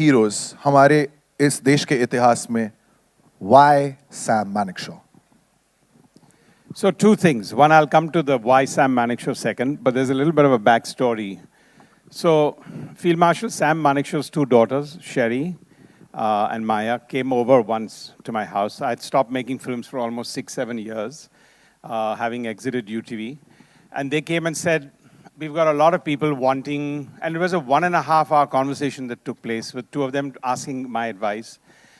heroes हमारे इस देश के इतिहास में, why Sam Manekshaw? So two things. One, I'll come to the why Sam Manekshaw second, but there's a little bit of a backstory. So Field Marshal Sam Manekshaw's two daughters, Sherry and Maya, came over once to my house. I'd stopped making films for almost 6-7 years, having exited UTV. And they came and said, we've got a lot of people wanting, and it was a 1.5-hour conversation that took place with two of them asking my advice,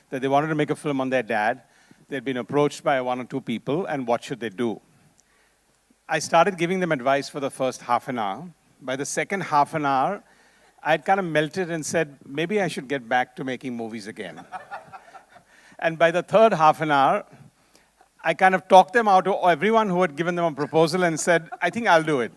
that they wanted to make a film on their dad. They'd been approached by 1 or 2 people, and what should they do? I started giving them advice for the first half an hour. By the second half an hour, I'd kind of melted and said, maybe I should get back to making movies again. And by the third half an hour, I kind of talked them out to everyone who had given them a proposal and said, I think I'll do it.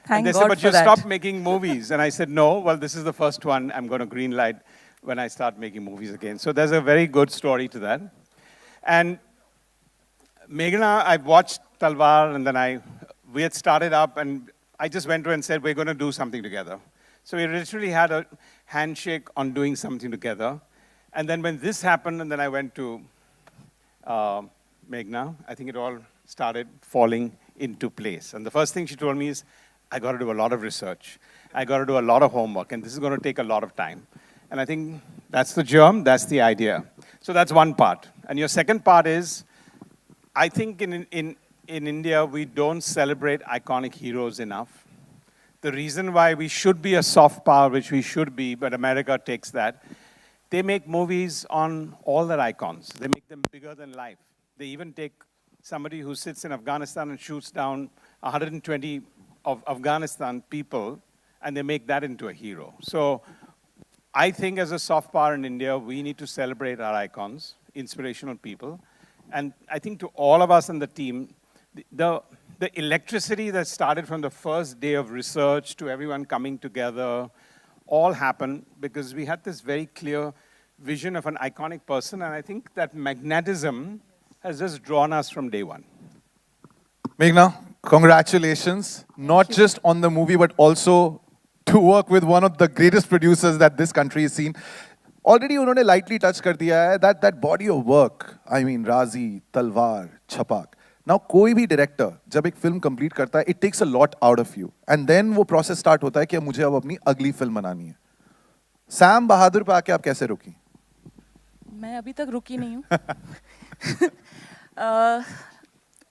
And they said, but you stopped making movies. And I said, no, well, this is the first one. I'm going to green light when I start making movies again. So there's a very good story to that. And Meghna, I watched Talwar, and then we had started up, and I just went to her and said, we're going to do something together. So we literally had a handshake on doing something together. And then when this happened, and then I went to Meghna, I think it all started falling into place. And the first thing she told me is, I got to do a lot of research. I got to do a lot of homework, and this is going to take a lot of time. And I think that's the germ, that's the idea. So that's one part. And your second part is, I think in India, we don't celebrate iconic heroes enough. The reason why we should be a soft power, which we should be, but America takes that, they make movies on all their icons. They make them bigger than life. They even take somebody who sits in Afghanistan and shoots down 120 of Afghanistan people, and they make that into a hero. So I think as a soft power in India, we need to celebrate our icons, inspirational people. And I think to all of us in the team, the electricity that started from the first day of research to everyone coming together, all happened because we had this very clear vision of an iconic person, and I think that magnetism has just drawn us from day one. Meghna, congratulations, not just on the movie, but also to work with one of the greatest producers that this country has seen. Already उन्होंने lightly touch कर दिया है that body of work. I mean, Razi, Talwar, Chhapak. Now, कोई भी director जब एक film complete करता है, it takes a lot out of you. And then वो process start होता है कि मुझे अब अपनी अगली film बनानी है. Sam Bahadur पे आके आप कैसे रुकी? मैं अभी तक रुकी नहीं हूँ.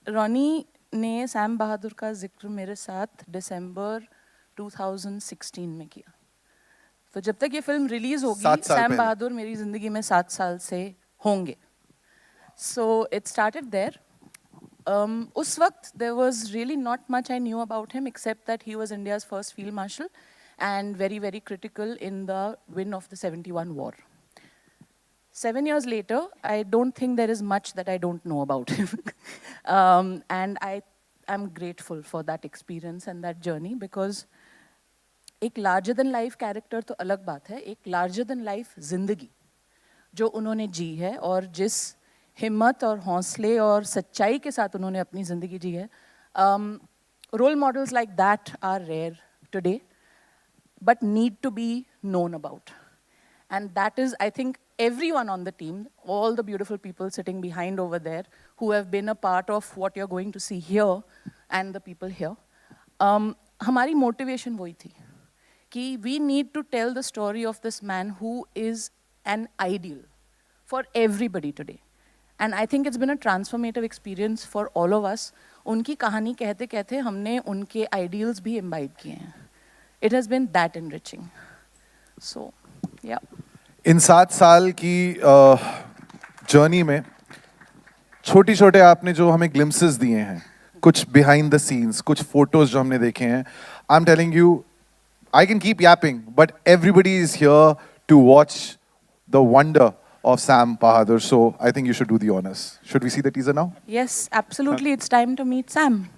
रॉनी ने सैम बहादुर का जिक्र मेरे साथ दिसंबर 2016 में किया. तो जब तक ये फिल्म रिलीज होगी, सैम बहादुर मेरी जिंदगी में 7 साल से होंगे. So it started there. उस वक्त there was really not much I knew about him except that he was India's first field marshal and very, very critical in the win of the 71 war. 7 years later, I don't think there is much that I don't know about him. And I am grateful for that experience and that journey because एक larger than life character तो अलग बात है, एक larger than life जिंदगी जो उन्होंने जी है और जिस हिम्मत और हौसले और सच्चाई के साथ उन्होंने अपनी जिंदगी जी है. Role models like that are rare today, but need to be known about. And that is, I think, everyone on the team, all the beautiful people sitting behind over there who have been a part of what you're going to see here and the people here. हमारी motivation वही थी कि we need to tell the story of this man who is an ideal for everybody today. And I think it's been a transformative experience for all of us. उनकी कहानी कहते कहते हमने उनके ideals भी imbibe किए हैं. It has been that enriching. So, yeah. इन 7 साल की जर्नी में छोटी छोटे आपने जो हमें glimpses दिए हैं, कुछ behind the scenes, कुछ photos जो हमने देखे हैं, I'm telling you, I can keep yapping, but everybody is here to watch the wonder of Sam Bahadur. So I think you should do the honors. Should we see the teaser now? Yes, absolutely. It's time to meet Sam.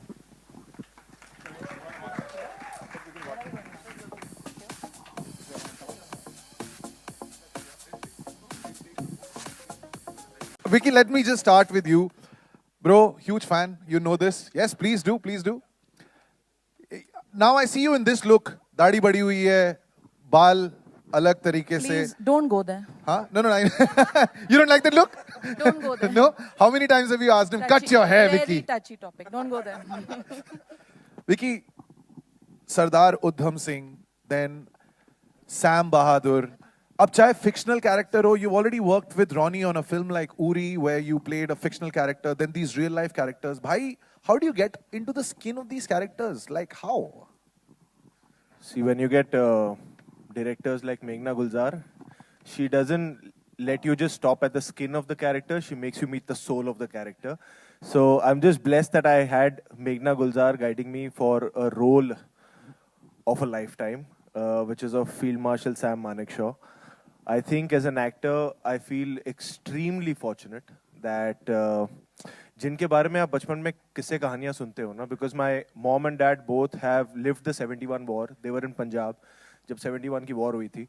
Vicky, let me just start with you. Bro, huge fan. You know this. Yes, please do, please do. Now I see you in this look. दाढ़ी बड़ी हुई है, बाल अलग तरीके से Please don't go there. हाँ no you don't like that look Don't go there. no how many times have you asked him cut your hair Very Vicky touchy topic. Don't go there. Vicky Sardar Udham Singh then Sam Bahadur अब चाहे fictional character हो you've already worked with Ronnie on a film like Uri where you played a fictional character then these real life characters bhai how do you get into the skin of these characters like how See, when you get directors like Meghna Gulzar, she doesn't let you just stop at the skin of the character. She makes you meet the soul of the character. So I'm just blessed that I had Meghna Gulzar guiding me for a role of a lifetime, which is of Field Marshal Sam Manekshaw. I think as an actor, I feel extremely fortunate that जिनके बारे में आप बचपन में किस्से कहानियां सुनते हो ना because my mom and dad both have lived the 71 war they were in Punjab जब 71 की वॉर हुई थी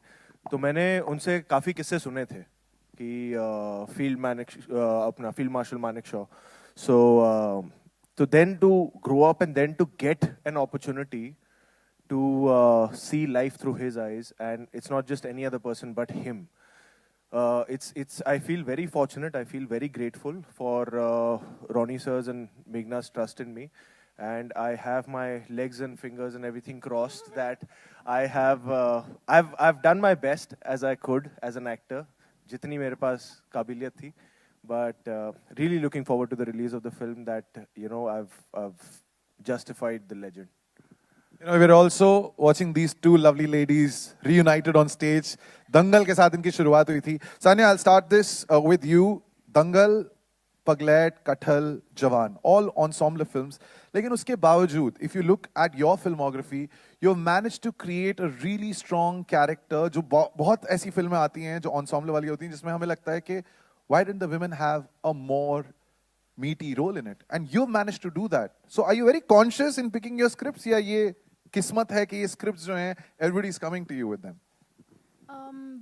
तो मैंने उनसे काफ़ी किस्से सुने थे कि अपना फील्ड मार्शल मानेकशॉ सो तो then to grow up and then to get an opportunity to see life through his eyes, and it's not just any other person but him. I feel very fortunate. I feel very grateful for Ronnie sirs and Meghna's trust in me, and I have my legs and fingers and everything crossed that I have. I've done my best as I could as an actor. जितनी मेरे पास काबिलियत थी, but really looking forward to the release of the film. That I've justified the legend. We're also watching these two lovely ladies reunited on stage. Dangal के साथ इनकी शुरुआत हुई थी. Sanya, I'll start this with you. Dangal, Paglet, Kathal, Jawan, all ensemble films. लेकिन उसके बावजूद, if you look at your filmography, you've managed to create a really strong character. जो बहुत ऐसी फिल्में आती हैं जो ensemble वाली होती हैं जिसमें हमें लगता है कि why didn't the women have a more meaty role in it? And you've managed to do that. So are you very conscious in picking your scripts या ये किस्मत है कि ये scripts जो हैं everybody is coming to you with them?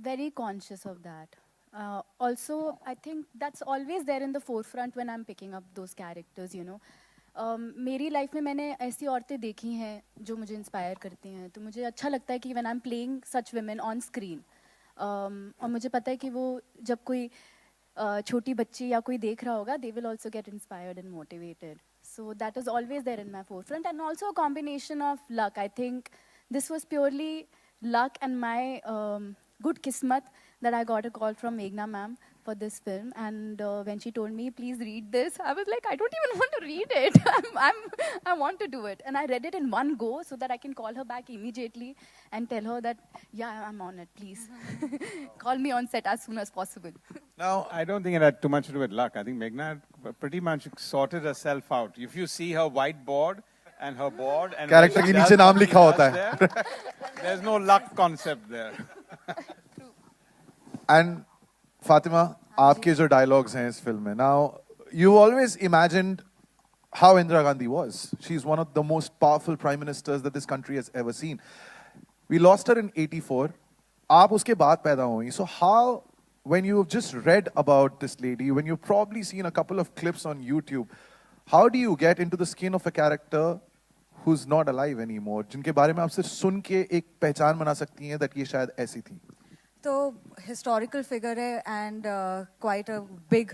Very conscious of that. Also, I think that's always there in the forefront when I'm picking up those characters, you know. मेरी life में मैंने ऐसी औरतें देखी हैं जो मुझे इंस्पायर करती हैं तो मुझे अच्छा लगता है कि when I'm playing such women on screen और मुझे पता है कि वो जब कोई छोटी बच्ची या कोई देख रहा होगा they will also get inspired and motivated. So that is always there in my forefront, and also a combination of luck. I think this was purely luck and my good kismat that I got a call from Meghna ma'am for this film, and when she told me, please read this, I was like, I don't even want to read it. I want to do it. And I read it in one go so that I can call her back immediately and tell her that, yeah, I'm on it, please. Call me on set as soon as possible. Now, I don't think it had too much to do with luck. I think Meghna pretty much sorted herself out. If you see her whiteboard and her board and Character के नीचे नाम लिखा होता है. There's no luck concept there. And Fatima, आपके जो dialogues हैं इस film में. Now, you always imagined how Indira Gandhi was. She's one of the most powerful prime ministers that this country has ever seen. We lost her in 84. आप उसके बाद पैदा हुई. So how, when you've just read about this lady, when you've probably seen a couple of clips on YouTube, how do you get into the skin of a character who's not alive anymore, जिनके बारे में आप सिर्फ सुन के एक पहचान बना सकती हैं that ये शायद ऐसी थी? तो हिस्टोरिकल फिगर है एंड क्वाइट अ बिग.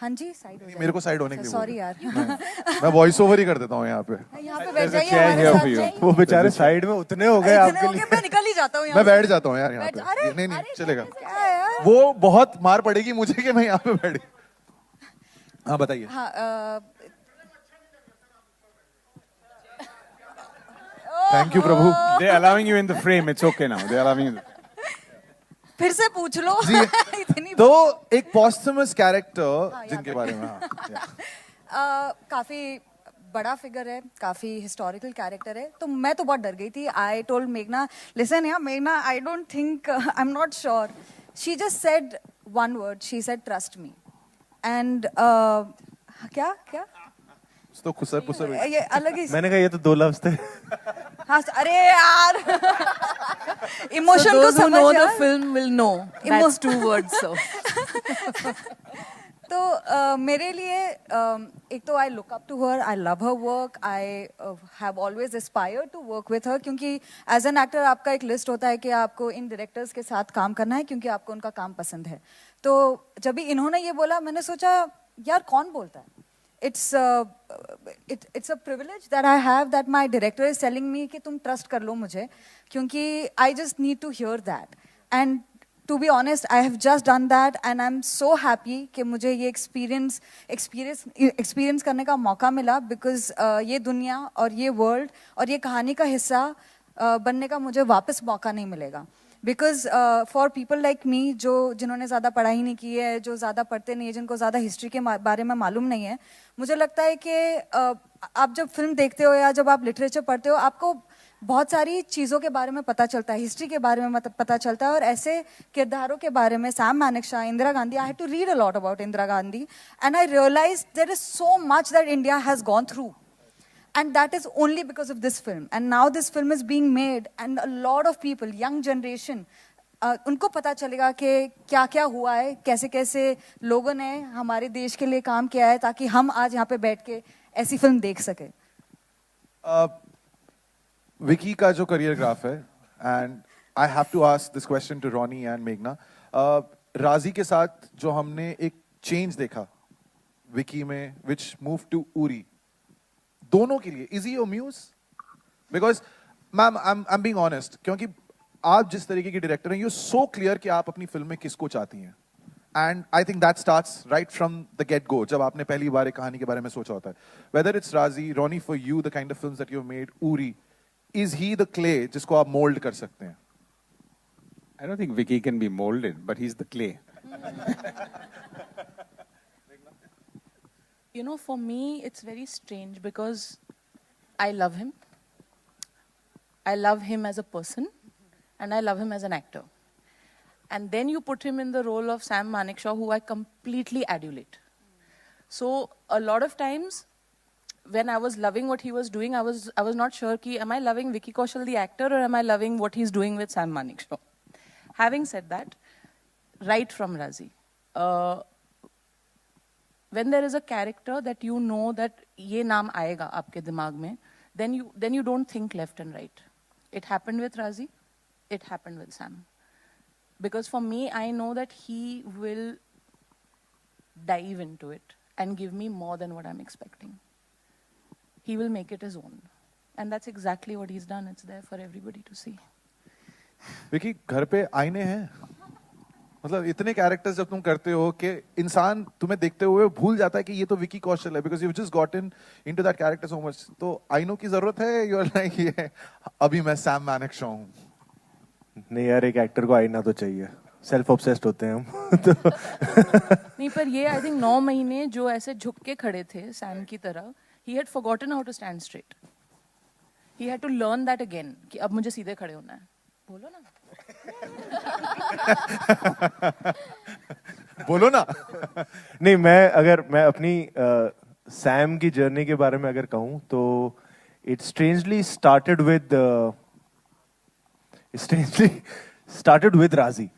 हाँ जी, साइड हो जाइए. मेरे को साइड होने के लिए सॉरी यार. मैं वॉइस ओवर ही कर देता हूँ यहाँ पे. यहाँ पे बैठ जाइए chair हमारे here साथ for you. जाइए. वो बेचारे साइड में उतने हो गए इतने आपके हो लिए. गए, मैं निकल ही जाता हूँ यहाँ मैं से. बैठ जाता हूँ यार यहाँ बैठ- पे. अरे, नहीं नहीं अरे, चलेगा. क्या है यार? वो बहुत मार पड़ेगी मुझे कि मैं यहाँ पे बैठ. हाँ बताइए. हाँ, thank you Prabhu. They're allowing you in the frame. It's okay now. They're allowing you. फिर से पूछ लो. जी. इतनी तो एक posthumous character हाँ, जिनके याद बारे में हाँ, yeah. काफी बड़ा फिगर है, काफी हिस्टोरिकल कैरेक्टर है. तो मैं तो बहुत डर गई थी. आई टोल्ड मेघना, लिसन यार मेघना, I don't think, I am not sure. She just said one word, she said trust me. And क्या क्या तो खुसर पुसर. ये अलग ही. मैंने कहा ये तो 2 लफ्ज थे. हाँ, अरे यार. इमोशन So को those who समझ know the यार. film will know. That's 2 words, so. तो मेरे लिए एक तो I look up to her, I love her work, I have always aspired to work with her, क्योंकि एज एन एक्टर आपका एक लिस्ट होता है कि आपको इन डायरेक्टर्स के साथ काम करना है क्योंकि आपको उनका काम पसंद है. तो जब भी इन्होंने ये बोला मैंने सोचा यार कौन बोलता है. It's a privilege that I have that my director is telling me कि तुम trust कर लो मुझे, क्योंकि I just need to hear that. And to be honest, I have just done that and I'm so happy कि मुझे ये experience करने का मौका मिला, because ये दुनिया और ये world और ये कहानी का हिस्सा बनने का मुझे वापस मौका नहीं मिलेगा. Because for people like me जिन्होंने ज़्यादा पढ़ाई नहीं की है, जो ज़्यादा पढ़ते नहीं है, जिनको ज़्यादा हिस्ट्री के बारे में मालूम नहीं है, मुझे लगता है कि आप जब फिल्म देखते हो या जब आप लिटरेचर पढ़ते हो आपको बहुत सारी चीज़ों के बारे में पता चलता है, हिस्ट्री के बारे में पता चलता है. और ऐसे किरदारों के बारे में, Sam Manekshaw, Indira Gandhi, I had to read a lot about Indira Gandhi and I realise there is so much that India has gone through. And that is only because of this film. And now this film is being made and a lot of people, young generation, उनको पता चलेगा कि क्या क्या हुआ है, कैसे कैसे लोगों ने हमारे देश के लिए काम किया है, ताकि हम आज यहाँ पे बैठ के ऐसी फिल्म देख सके. विकी का जो करियर ग्राफ है, and I have to ask this question to Ronnie and मेघना. राजी के साथ जो हमने एक चेंज देखा विकी में, विच मूव टू उरी, दोनों के लिए is he your muse? Because ma'am I am being honest, क्योंकि आप जिस तरीके की डायरेक्टर हैं, यू सो क्लियर कि आप अपनी फिल्म में किसको चाहती हैं. And I think that starts right from the get go, जब आपने पहली बार एक कहानी के बारे में सोचा होता है. वेदर इट्स राजी, Ronnie, for you the kind of films that you have made, Uri, is he the clay जिसको आप मोल्ड कर सकते हैं? I don't think Vicky can be molded, but he's the clay. You know, for me, it's very strange because I love him. I love him as a person, and I love him as an actor. And then you put him in the role of Sam Manekshaw, who I completely adulate. So a lot of times, when I was loving what he was doing, I was not sure ki, am I loving Vicky Kaushal the actor, or am I loving what he's doing with Sam Manekshaw? Having said that, right from Razi, when there is a character that you know that ये नाम आएगा आपके दिमाग में, then you don't think left and right. It happened with Razi, it happened with Sam. Because for me, I know that he will dive into it and give me more than what I'm expecting. He will make it his own. And that's exactly what he's done. It's there for everybody to see. Vicky, घर पे आईने हैं? मतलब इतने characters जब तुम करते हो कि इंसान तुम्हें देखते हुए भूल जाता है कि ये तो विकी कौशल है, because you just gotten into that character so much. तो आईनों की जरूरत है? यू आर लाइक ये अभी मैं सैम मानेकशॉ हूं. नहीं यार, एक एक्टर को आईना तो चाहिए. सेल्फ ऑब्सेस्ड होते हैं हम. तो नहीं, पर ये आई थिंक 9 महीने जो ऐसे झुक के खड़े थे सैम की तरह, he had forgotten how to stand straight. He had to learn that again कि अब मुझे सीधे खड़े होना है. बोलो ना. बोलो ना. नहीं, मैं अपनी सैम की जर्नी के बारे में अगर कहूँ तो इट स्ट्रेंजली स्टार्टेड विद राजी.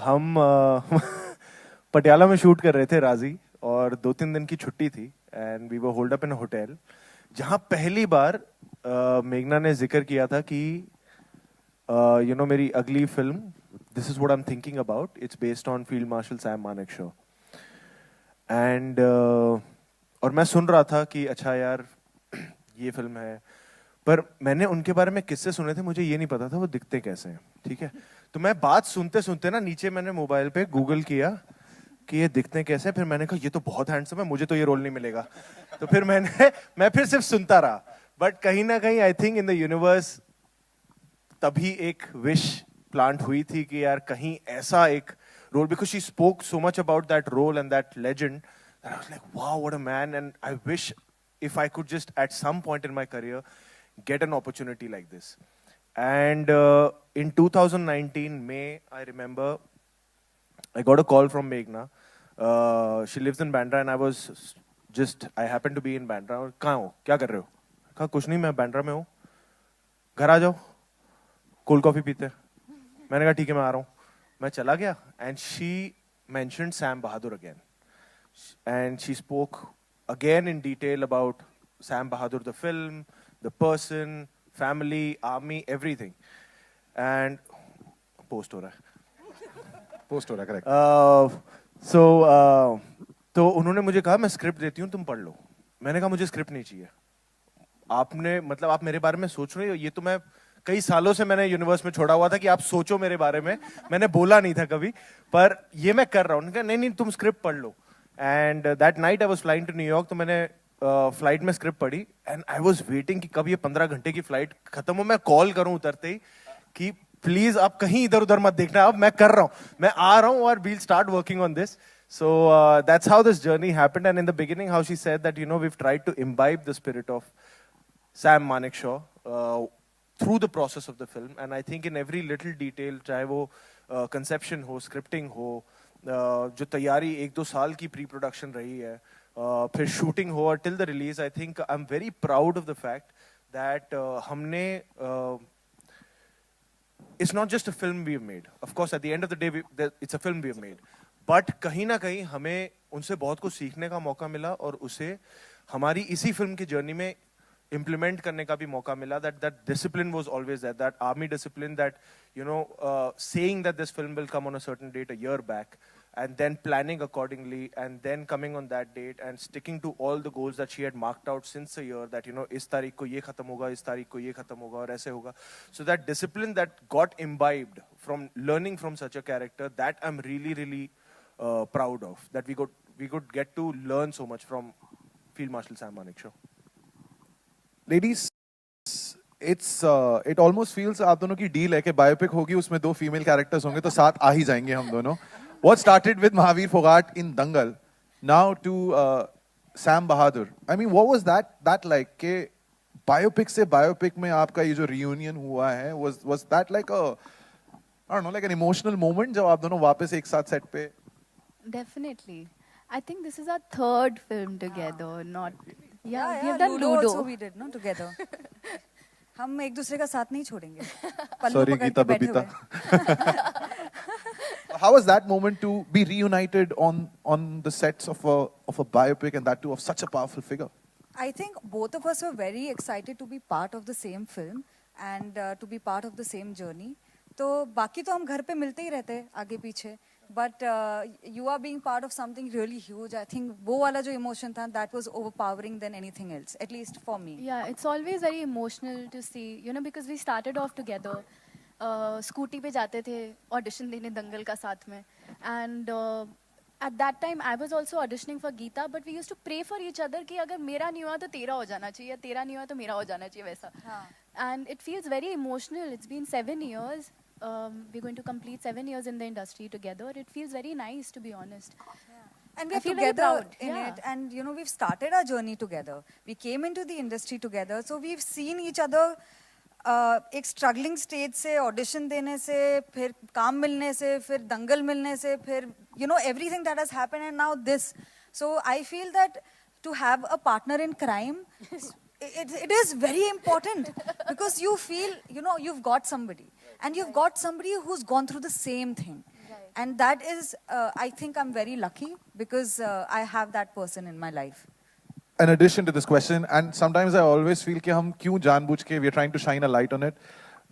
हम पटियाला में शूट कर रहे थे राजी, और 2-3 दिन की छुट्टी थी, and we were holed up in a hotel, जहाँ पहली बार मेघना ने जिक्र किया था कि you know, मेरी अगली film, this is what I'm thinking about, it's based on Field Marshal Sam Manekshaw. And और मैं सुन रहा था कि अच्छा यार ये फिल्म है, पर मैंने उनके बारे में किस्से सुने थे, मुझे ये नहीं पता था वो दिखते कैसे हैं. ठीक है, तो मैं बात सुनते सुनते ना नीचे मैंने मोबाइल पे गूगल किया कि ये दिखते कैसे. फिर मैंने कहा ये तो बहुत हैंडसम है, मुझे तो ये रोल नहीं मिलेगा. तो फिर मैं फिर सिर्फ सुनता रहा. बट कहीं ना कहीं I think in the universe तभी एक विश प्लांट हुई थी कि यार कहीं ऐसा एक role, because she spoke so much about that role and that legend, I was like wow what a man. And I wish if I could just at some point in my career get an opportunity like this. And in 2019 May, I remember I got a call from Meghna. She lives in Bandra and I happened to be in Bandra. कहाँ हो, क्या कर रहे हो? कहा कुछ नहीं, मैं बैंड्रा में हूँ, घर आ जाओ, कोल्ड कॉफी पीते हैं. मैंने कहा ठीक है मैं आ रहा हूँ. मैं चला गया and she mentioned Sam Bahadur again. and she spoke again in detail about Sam Bahadur, the film, the person, family, army, everything. And post हो रहा है. पोस्ट हो रहा है, करेक्ट. तो उन्होंने मुझे कहा मैं स्क्रिप्ट देती हूँ तुम पढ़ लो. मैंने कहा मुझे स्क्रिप्ट नहीं चाहिए. आपने मतलब आप मेरे बारे में सोच रहे हो, ये तो मैं कई सालों से मैंने यूनिवर्स में छोड़ा हुआ था कि आप सोचो मेरे बारे में. मैंने बोला नहीं था कभी, पर ये मैं कर रहा हूँ. नहीं नहीं तुम स्क्रिप्ट पढ़ लो. And that night I was flying to New York. तो मैंने फ्लाइट में स्क्रिप्ट पढ़ी एंड आई वाज वेटिंग कि कब ये 15 घंटे की फ्लाइट खत्म हो, मैं कॉल करूं उतरते ही कि प्लीज आप कहीं इधर उधर मत देखना, अब मैं कर रहा हूं, मैं आ रहा हूं और we'll start working on this. So that's how this journey happened. And in the beginning, how she said that, you know, we've tried to imbibe the spirit of Sam Manekshaw through the process of the film. And I think in every little detail, चाहे वो conception हो, scripting हो, जो तैयारी 1-2 साल की pre-production रही है, फिर shooting हो और till the release, I think I'm very proud of the fact that हमने it's not just a film we've made. Of course, at the end of the day, it's a film we've made. But कहीं ना कहीं हमें उनसे बहुत कुछ सीखने का मौका मिला और उसे हमारी इसी फिल्म की जर्नी में इम्प्लीमेंट करने का भी मौका मिला. That discipline was always there, that army discipline, that you know saying that this film will come on a certain date a year back and then planning accordingly and then coming on that date and sticking to all the goals that she had marked out since a year, that you know इस तारीख को ये खत्म होगा, इस तारीख को ये खत्म होगा और ऐसे होगा. So that discipline that got imbibed from learning from such a character, that I'm really proud of, that we could get to learn so much from Field Marshal Sam Manekshaw. Ladies, it almost feels आप दोनों की deal है कि biopic होगी, उसमें 2 female characters होंगे तो साथ आ ही जाएंगे हम दोनों. What started with Mahavir Fogart in Dangal, now to Sam Bahadur. I mean, what was that like? के बायोपिक से बायोपिक में आपका ये जो reunion हुआ है, was that like a, I don't know, like an emotional moment जब आप दोनों वापस एक साथ सेट पे? Definitely. I think this is our 3rd film together, not... Yeah, we have done Ludo Ludo. also we did, no, together. हम एक दूसरे का साथ नहीं छोड़ेंगे. Sorry, Geeta Babita. How was that moment to be reunited on the sets of a biopic, and that too of such a powerful figure? I think both of us were very excited to be part of the same film and to be part of the same journey. तो बाकी तो हम घर पे मिलते ही रहते हैं आगे पीछे, but you are being part of something really huge. I think वो वाला जो emotion था, that was overpowering than anything else, at least for me. Yeah, it's always very emotional to see, you know, because we started off together. Scooty पे जाते थे audition देने दंगल का साथ में. And at that time I was also auditioning for Geeta, but we used to pray for each other कि अगर मेरा नहीं हुआ तो तेरा हो जाना चाहिए, तेरा नहीं हुआ तो मेरा हो जाना चाहिए, वैसा. And it feels very emotional. It's been 7 years. We're going to complete 7 years in the industry together. It feels very nice, to be honest. And I we're feel very together proud. in Yeah. it, and you know, we've started our journey together. We came into the industry together, so we've seen each other एक struggling stage से audition देने से, फिर काम मिलने से, फिर दंगल मिलने से, फिर you know everything that has happened and now this. So I feel that to have a partner in crime, it is very important because you feel, you know, you've got somebody and you've got somebody who's gone through the same thing. And that is, I think I'm very lucky because I have that person in my life. An addition to this question, and sometimes I always feel कि हम क्यों जानबूझ के we're trying to shine a light on it.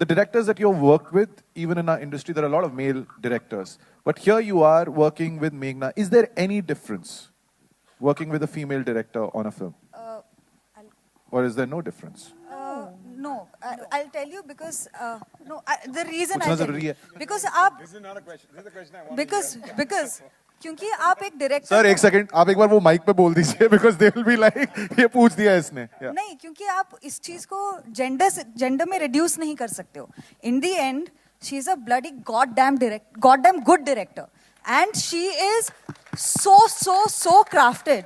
The directors that you've worked with, even in our industry, there are a lot of male directors. But here you are working with Meghna. Is there any difference working with a female director on a film? Or is there no difference? No, I'll tell you because the reason पूछना I'll tell जरूरी you, है. because आप This is not a question. This is a question I want. because क्योंकि आप एक director, sir एक second, आप एक बार वो माइक पे बोल दीजिए because they will be like ये पूछ दिया इसने. नहीं, क्योंकि आप इस चीज को जेंडर में रिड्यूस नहीं कर सकते हो. In the end she is a bloody goddamn good director and she is so crafted.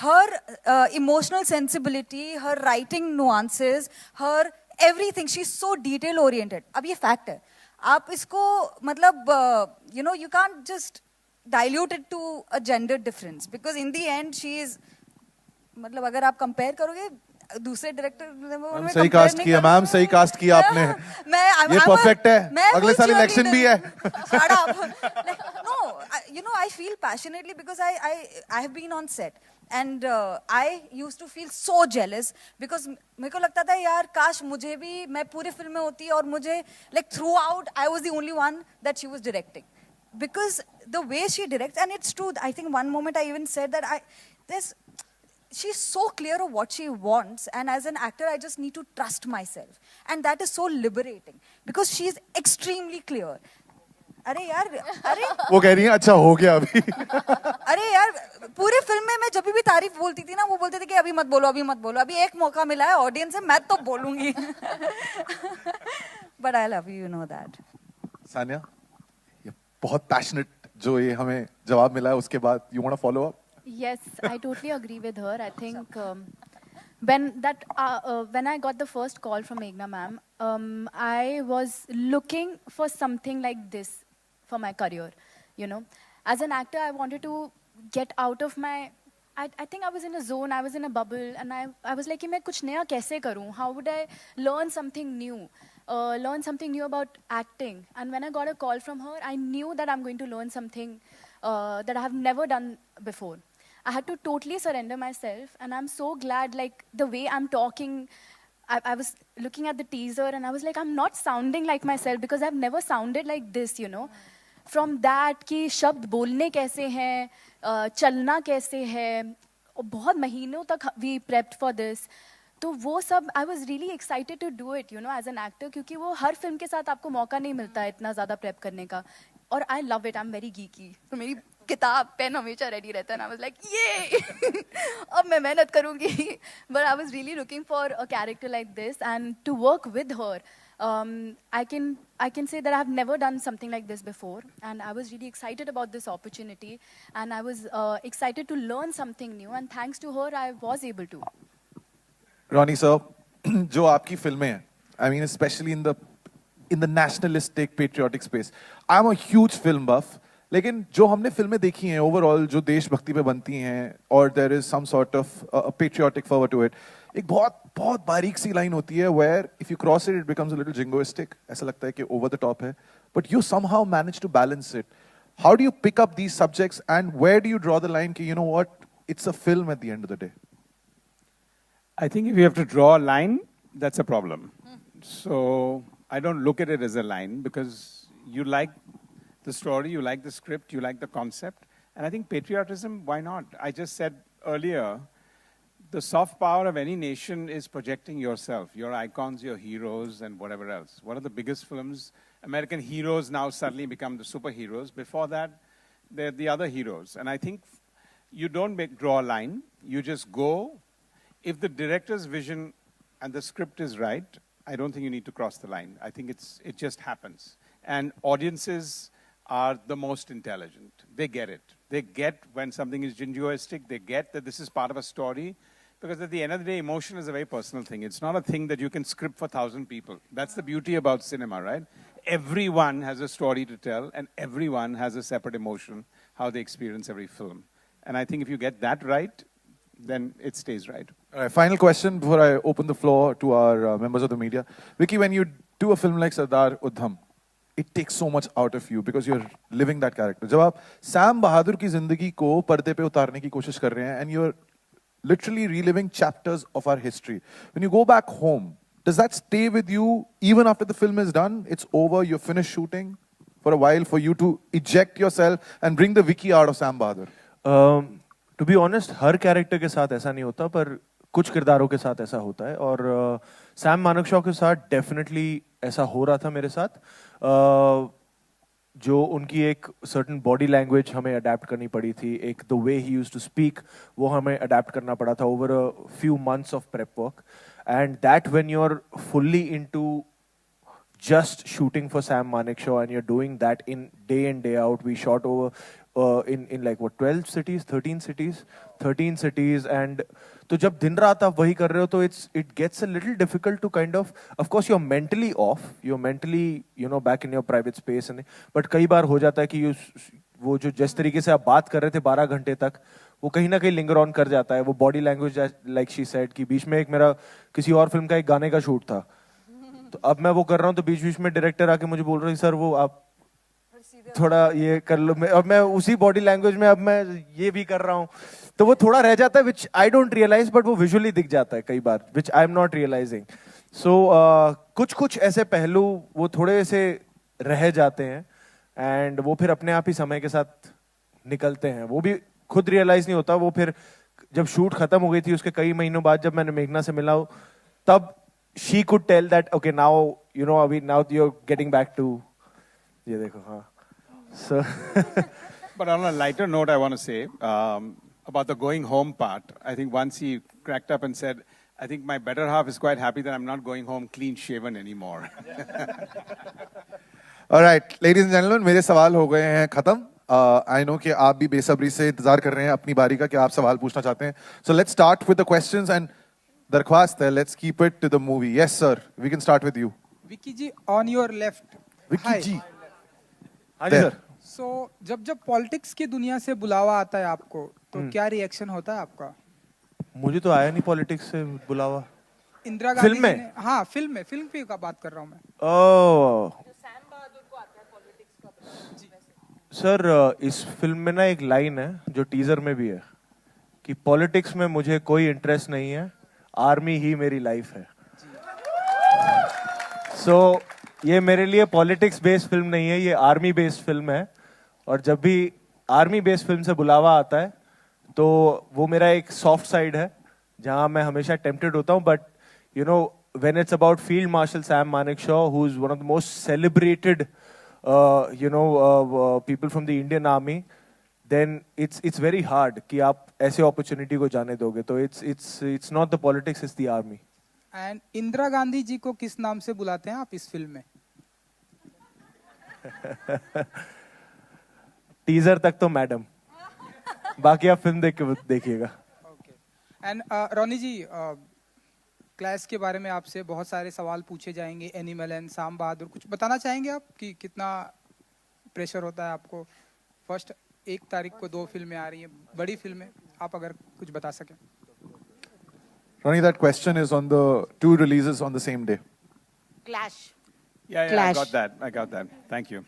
Her emotional sensibility, her writing nuances, her everything, she's so detail oriented. अब ये fact है, आप इसको मतलब you know, you can't just dilute it to a gender difference because in the end she is, मतलब अगर आप compare करोगे दूसरे डायरेक्टर, सही कास्ट किया मैम, सही कास्ट किया आपने. ये परफेक्ट है, अगले साल इलेक्शन भी है. No, you know, I feel passionately because I have been on set. And I used to feel so jealous because मेरे को लगता था यार काश मुझे भी मैं पूरे फिल्म में होती और मुझे like throughout I was the only one that she was directing because the way she directs, and it's true. I think one moment I even said that she's so clear of what she wants, and as an actor I just need to trust myself, and that is so liberating because she's extremely clear. अरे यार, अरे वो कह रही है अच्छा हो गया अभी. अरे यार पूरे फिल्म में मैं जब भी तारीफ बोलती थी ना वो बोलते थे कि अभी मत बोलो, अभी मत बोलो, अभी एक मौका मिला है ऑडियंस से, मैं तो बोलूंगी. But I love you know that. Sania, ये बहुत पैशनेट जो ये हमें जवाब मिला है उसके बाद you want to follow up? Yes, I totally agree with her. I think when I got the first call from Meghna ma'am, I was looking for something like this for my career. You know, as an actor, I wanted to get out of my. I think I was in a zone. I was in a bubble, and I was like, कि मैं कुछ नया कैसे करूँ? How would I learn something new? Learn something new about acting. And when I got a call from her, I knew that I'm going to learn something that I have never done before. I had to totally surrender myself, and I'm so glad, like, the way I'm talking. I was looking at the teaser, and I was like, I'm not sounding like myself because I've never sounded like this, you know. From that, कि शब्द बोलने कैसे हैं, चलना कैसे है, बहुत महीनों तक we prepped for this. तो वो सब I was really excited to do it, you know, as an actor, क्योंकि वो हर फिल्म के साथ आपको मौका नहीं मिलता है इतना ज़्यादा prep करने का. और I love it, I'm very geeky. तो मेरी किताब पेन हमेशा रेडी रहता है. I was like, ये अब मैं मेहनत करूँगी. But I was really looking for a character like this, and to work with her. I can say that I have never done something like this before, and I was really excited about this opportunity, and I was excited to learn something new, and thanks to her, I was able to. Ronnie sir, जो आपकी फिल्में हैं, I mean especially in the nationalistic patriotic space, I'm a huge film buff. लेकिन जो हमने फिल्में देखी हैं ओवरऑल जो देशभक्ति पे बनती हैं और there is some sort of a patriotic fervor to it, एक बहुत बहुत बारीक सी लाइन होती है where if you cross it becomes a little jingoistic, ऐसा लगता है कि over the top है, but you somehow manage to balance it. How do you pick up these subjects and where do you draw the line कि you know what, it's a film at the end of the day? I think if you have to draw a line, that's a problem. So I don't look at it as a line because you like the story, you like the script, you like the concept. And I think patriotism, why not? I just said earlier, the soft power of any nation is projecting yourself, your icons, your heroes, and whatever else. One of the biggest films, American heroes now suddenly become the superheroes. Before that, they're the other heroes. And I think you don't draw a line, you just go. If the director's vision and the script is right, I don't think you need to cross the line. I think it just happens. And audiences are the most intelligent. They get it. They get when something is jingoistic. They get that this is part of a story. Because at the end of the day, emotion is a very personal thing. It's not a thing that you can script for 1,000 people. That's the beauty about cinema, right? Everyone has a story to tell, and everyone has a separate emotion, how they experience every film. And I think if you get that right, then it stays right. All right, final question before I open the floor to our members of the media. Vicky, when you do a film like Sardar Udham, it takes so much out of you because you're living that character. जब आप Sam बहादुर की जिंदगी को पर्दे पे उतारने की कोशिश कर रहे हैं and you're literally reliving chapters of our history. When you go back home, does that stay with you even after the film is done? It's over, you're finished shooting for a while for you to eject yourself and bring the Vicky out of Sam Bahadur? To be honest, her character के साथ ऐसा नहीं होता, पर कुछ किरदारों के साथ ऐसा होता है. और सैम मानेकशॉ के साथ डेफिनेटली ऐसा हो रहा था मेरे साथ. जो उनकी एक सर्टन बॉडी लैंग्वेज हमें अडेप्ट करनी पड़ी थी, एक the way he used to speak, वो हमें अडेप्ट करना पड़ा था over a few months of prep work. And that when you are fully into just shooting for Sam Manekshaw and you're doing that in day in day out. We shot over in like what 12 cities, 13 cities, and तो जब दिन रात आप वही कर रहे हो तो it gets a little difficult to kind of course you're mentally off, you're mentally back in your private space, and but कई बार हो जाता है कि वो जो जिस तरीके से आप बात कर रहे थे 12 घंटे तक, वो कहीं ना कहीं लिंगर ऑन कर जाता है. वो body language like she said कि बीच में एक मेरा किसी और फिल्म का एक गाने का शूट था, तो अब मैं वो कर रहा हूँ तो बीच बीच में डायरेक्टर आके मुझे बोल रहे हैं सर वो आप थोड़ा ये कर लो, अब मैं उसी बॉडी लैंग्वेज में अब मैं ये भी कर रहा हूँ, तो वो थोड़ा रह जाता है विच आई डोंट रियलाइज, बट वो विजुअली दिख जाता है कई बार, विच आई एम नॉट रियलाइजिंग. सो कुछ कुछ ऐसे पहलू वो थोड़े से रह जाते हैं, एंड वो फिर अपने आप ही समय के साथ निकलते हैं, वो भी खुद रियलाइज नहीं होता. वो फिर जब शूट खत्म हो गई थी उसके कई महीनों बाद जब मैंने मेघना से मिला, तब she could tell that okay now you know अभी now you are getting back to, ये देखो. हाँ. So But on a lighter note, I want to say about the going home part. I think once he cracked up and said, I think my better half is quite happy that I'm not going home clean shaven anymore. All right, ladies and gentlemen, मेरे सवाल हो गए हैं खत्म. I know कि आप भी बेसब्री से इंतजार कर रहे हैं अपनी बारी का कि आप सवाल पूछना चाहते हैं. So let's start with the questions and दरख्वास्त है, let's keep it to the movie. Yes, sir. We can start with you. Vicky ji, on your left. Vicky Hi. जी. हाँ जी There. सर. So, जब पॉलिटिक्स की दुनिया से बुलावा आता है आपको, तो क्या रिएक्शन होता है आपका? मुझे तो आया नहीं पॉलिटिक्स से बुलावा. इंदिरा गांधी फिल्म में? जी ने, हाँ फिल्म पे का बात कर रहा हूँ मैं. ओह सर, इस फिल्म में ना एक लाइन है जो टीजर में भी है कि पॉलिटिक्स में मुझे कोई इंटरेस्ट नहीं है, आर्मी ही मेरी लाइफ है. सो ये मेरे लिए पॉलिटिक्स बेस्ड फिल्म नहीं है, ये आर्मी बेस्ड फिल्म है. और जब भी आर्मी बेस्ड फिल्म से बुलावा आता है तो वो मेरा एक सॉफ्ट साइड है जहां मैं हमेशा टेम्प्टेड होता हूं. But you know when it's about field marshal Sam Manekshaw, who is one of the most celebrated people from the Indian army, then it's very hard कि आप ऐसे अपॉर्चुनिटी को जाने दोगे. तो it's not the politics, it's the army. And Indira Gandhi ji को किस नाम से बुलाते हैं आप इस फिल्म में? टीजर तक तो मैडम, बाकी आप फिल्म देख के देखिएगा. Okay. And Ronnie ji, clash के बारे में आपसे बहुत सारे सवाल पूछे जाएंगे. एनिमल एंड शाम बहादुर, कुछ बताना चाहेंगे आप कि कितना प्रेशर होता है आपको? फर्स्ट 1 तारीख को 2 फिल्में आ रही हैं, बड़ी फिल्में, आप अगर कुछ बता सकें. Ronnie, that question is on the 2 releases on the same day. Clash. Yeah, Clash. I got that. Thank you.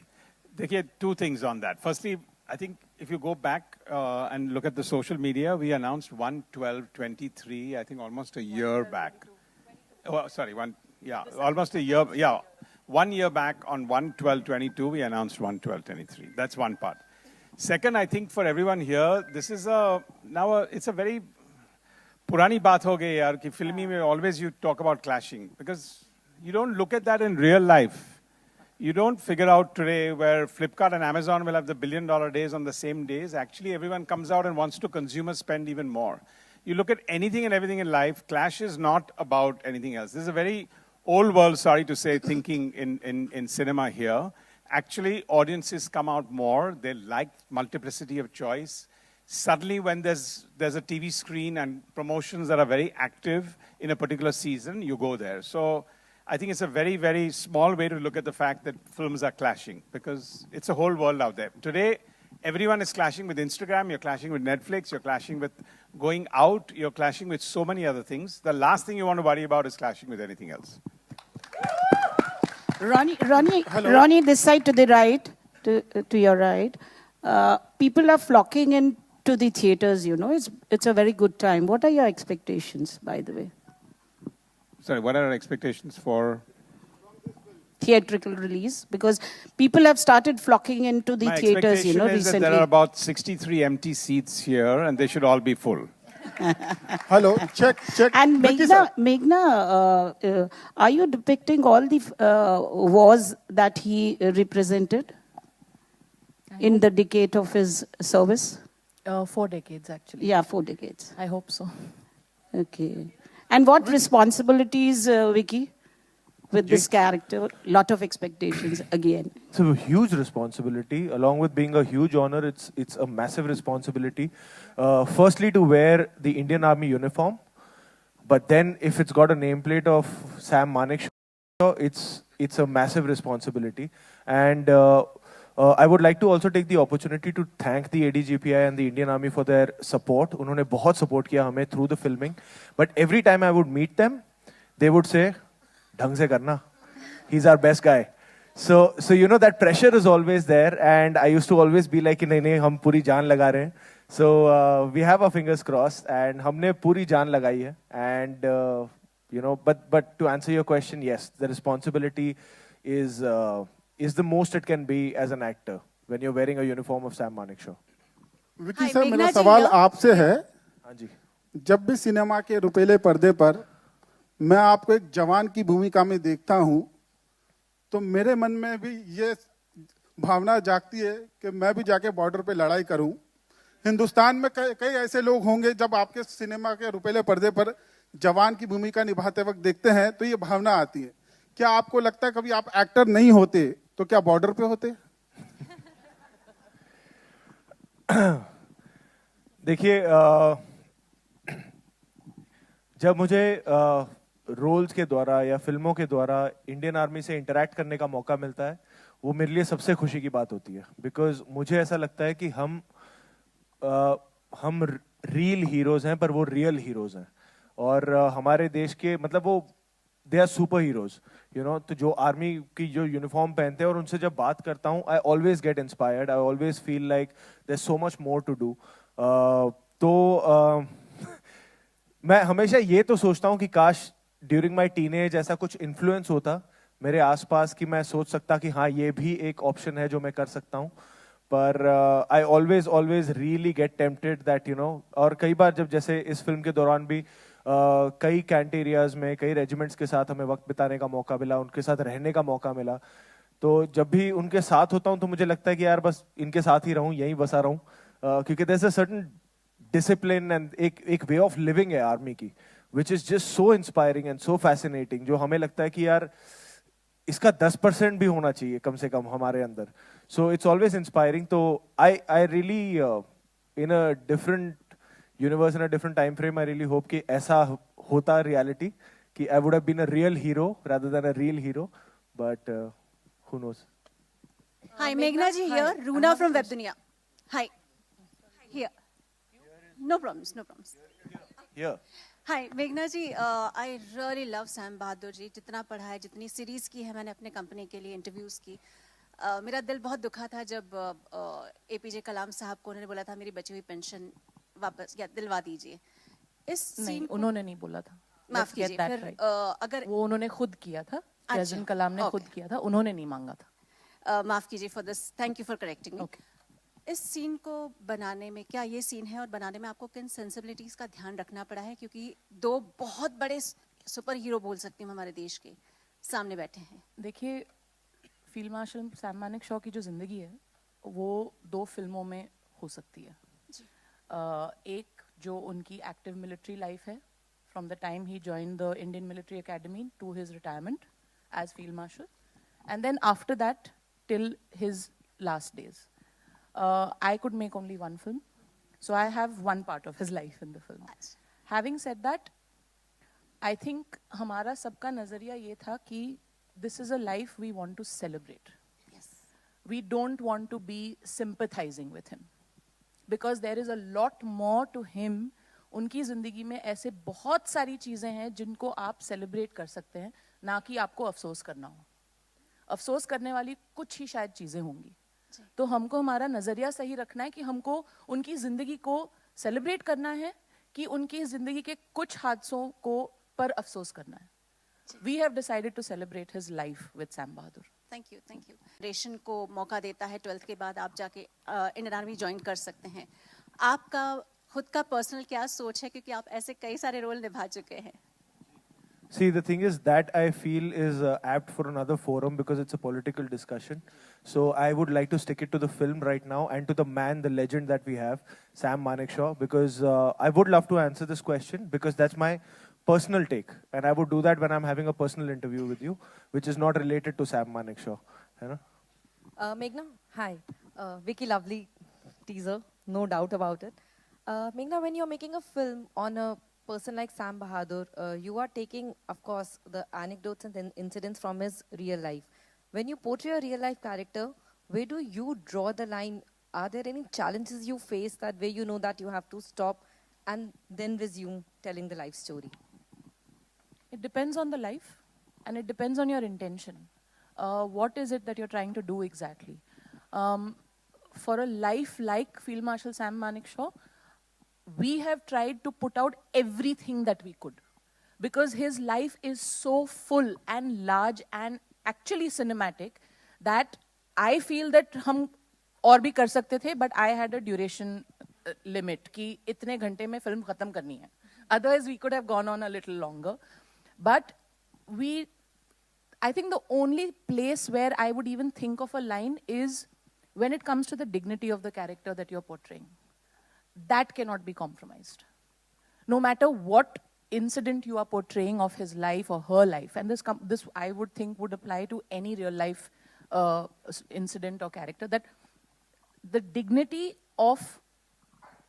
देखिए, 2 things on that. Firstly, I think if you go back and look at the social media, we announced 1/12/23, I think almost a year back. Oh, sorry, almost a year. Yeah, 1 year back on 1/12/22, we announced 1/12/23. That's one part. Second, I think for everyone here, this is it's a very पुरानी बात हो गई यार कि फिल्मी में always you talk about clashing because you don't look at that in real life. You don't figure out today where Flipkart and Amazon will have the $1 billion days on the same days. Actually, everyone comes out and wants to consumers spend even more. You look at anything and everything in life, clash is not about anything else. This is a very old world, sorry to say, thinking in cinema here. Actually, audiences come out more. They like multiplicity of choice. Suddenly, when there's a TV screen and promotions that are very active in a particular season, you go there. So I think it's a very, very small way to look at the fact that films are clashing because it's a whole world out there. Today, everyone is clashing with Instagram, you're clashing with Netflix, you're clashing with going out, you're clashing with so many other things. The last thing you want to worry about is clashing with anything else. Ronnie, this side to the right, to your right, people are flocking in to the theaters, you know. It's a very good time. What are your expectations, by the way? Sorry, what are our expectations for? Theatrical release? Because people have started flocking into the theaters, you know, My expectation is that recently. there are about 63 empty seats here and they should all be full. Hello, check. And Vicky sir. Meghna, are you depicting all the wars that he represented in the decade of his service? 4 decades actually. Yeah, 4 decades. I hope so. Okay. And what responsibilities, Vicky, with this character? Lot of expectations again. It's a huge responsibility. Along with being a huge honor, it's a massive responsibility. Firstly, to wear the Indian Army uniform, but then if it's got a nameplate of Sam Manekshaw, it's a massive responsibility. And I would like to also take the opportunity to thank the ADGPI and the Indian Army for their support. उन्होंने बहुत support किया हमें through the filming. But every time I would meet them, they would say, ढंग से करना. He's our best guy. So you know that pressure is always there, and I used to always be like, नहीं नहीं हम पूरी जान लगा रहे हैं. So we have our fingers crossed, and हमने पूरी जान लगाई है. And you know, but to answer your question, yes, the responsibility is the most it can be as an actor when you're wearing a uniform of Sam Manekshaw. Vicky Hi, sir, मेघना मेरा जी, सवाल yeah. आपसे है. हाँ जी. जब भी cinema के रुपीले पर्दे पर मैं आपको एक जवान की भूमिका में देखता हूं, तो मेरे मन में भी ये भावना जागती है कि मैं भी जाके बॉर्डर पे लड़ाई करूं. हिंदुस्तान में कई ऐसे लोग होंगे जब आपके सिनेमा के रुपीले पर्दे पर जवान की भूमिका निभाते वक्त देखते हैं तो ये भावना आती है. क्या आपको लगता है कभी आप एक्टर नहीं होते तो क्या बॉर्डर पे होते? देखिए, जब मुझे रोल्स के द्वारा या फिल्मों के द्वारा इंडियन आर्मी से इंटरैक्ट करने का मौका मिलता है, वो मेरे लिए सबसे खुशी की बात होती है. बिकॉज मुझे ऐसा लगता है कि हम रियल हीरोज हैं, पर वो रियल हीरोज हैं. और हमारे देश के मतलब वो they are superheroes, you know. तो जो आर्मी की जो यूनिफॉर्म पहनते हैं और उनसे जब बात करता हूँ, I always get inspired. I always feel like there is so much more to do. मैं हमेशा ये तो सोचता हूँ कि काश ड्यूरिंग माई टीनेज ऐसा कुछ इन्फ्लुएंस होता मेरे आसपास कि मैं सोच सकता कि हाँ ये भी एक ऑप्शन है जो मैं कर सकता हूँ. पर I always really get tempted that you no. और कई बार जब जैसे इस फिल्म के दौरान भी कई कैंट एरियाज में कई रेजिमेंट्स के साथ हमें वक्त बिताने का मौका मिला, उनके साथ रहने का मौका मिला. तो जब भी उनके साथ होता हूँ तो मुझे लगता है कि यार बस इनके साथ ही रहूँ, यहीं बसा रहूँ. क्योंकि there is a certain discipline and एक वे ऑफ लिविंग है आर्मी की, which is just so inspiring and so fascinating, जो हमें लगता है कि यार इसका 10% भी होना चाहिए कम से कम हमारे अंदर. So it's always inspiring. तो I really in a different universe, in a different time frame, I really hope कि ऐसा होता रियलिटी, कि I would have been a real hero rather than a real hero, but who knows. Hi, Meghna ji here. Runa from Web Dunia. Hi. Here. No problems, no problems. Here. Hi, Meghna ji. I really love Sam Bahadur ji. जितना पढ़ा है, जितनी series की है मैंने अपने company के लिए, इंटरव्यूज की. मेरा दिल बहुत दुखा था जब APJ कलाम साहब को उन्होंने बोला था मेरी बची हुई पेंशन वापस या दिलवा दीजिए. इस नहीं, सीन उन्होंने नहीं बोला था. माफ कीजिए. फिर अगर वो उन्होंने खुद किया था, प्रेसिडेंट कलाम ने खुद किया था, उन्होंने नहीं मांगा था. माफ कीजिए for this. Thank you for correcting me. इस सीन को बनाने में, क्या ये सीन है और बनाने में आपको किन सेंसिबिलिटीज का ध्यान रखना पड़ा है? क्योंकि दो बहुत बड़े सुपर हीरो बोल सकती हूँ हमारे देश के सामने बैठे हैं. देखिए, फील्ड मार्शल सैम मानेकशॉ की जो जिंदगी है वो 2 फिल्मों में हो सकती है. एक जो उनकी एक्टिव मिलिट्री लाइफ है, from the time he joined the Indian Military Academy to his retirement as field marshal, and then after that till his last days. I could make only one film, so I have one part of his life in the film. Having said that, I think हमारा सबका नजरिया ये था कि this is a life we want to celebrate. Yes. We don't want to be sympathizing with him because there is a lot more to him. उनकी जिंदगी में ऐसे बहुत सारी चीजें हैं जिनको आप सेलिब्रेट कर सकते हैं, ना कि आपको अफसोस करना हो. अफसोस करने वाली कुछ ही शायद चीजें होंगी. तो हमको हमारा नजरिया सही रखना है कि हमको उनकी जिंदगी को सेलिब्रेट करना है कि उनकी जिंदगी के कुछ हादसों को पर अफसोस करना है. We have decided to celebrate his life with Sam Bahadur. Thank you, thank you. रेशन को मौका देता है 12th के बाद आप जाके इंडियन आर्मी ज्वाइन कर सकते हैं. आपका खुद का पर्सनल क्या सोच है, क्योंकि आप ऐसे कई सारे रोल निभा चुके हैं? See, the thing is that I feel is apt for another forum because it's a political discussion. So I would like to stick it to the film right now and to the man, the legend that we have, Sam Manekshaw, because I would love to answer this question because that's my personal take. And I would do that when I'm having a personal interview with you, which is not related to Sam Manekshaw. You know? Meghna, hi. Vicky, lovely teaser, no doubt about it. Meghna, when you're making a film on a person like Sam Bahadur, you are taking, of course, the anecdotes and incidents from his real life. When you portray a real life character, where do you draw the line? Are there any challenges you face that where you know that you have to stop and then resume telling the life story? It depends on the life and it depends on your intention. what is it that you're trying to do exactly? For a life like Field Marshal Sam Manekshaw, we have tried to put out everything that we could, because his life is so full and large and actually cinematic that I feel that हम और भी कर सकते थे, but I had a duration limit कि इतने घंटे में film खत्म करनी है. Otherwise we could have gone on a little longer. But I think the only place where I would even think of a line is when it comes to the dignity of the character that you're portraying. That cannot be compromised. No matter what incident you are portraying of his life or her life, and this I would think would apply to any real life incident or character, that the dignity of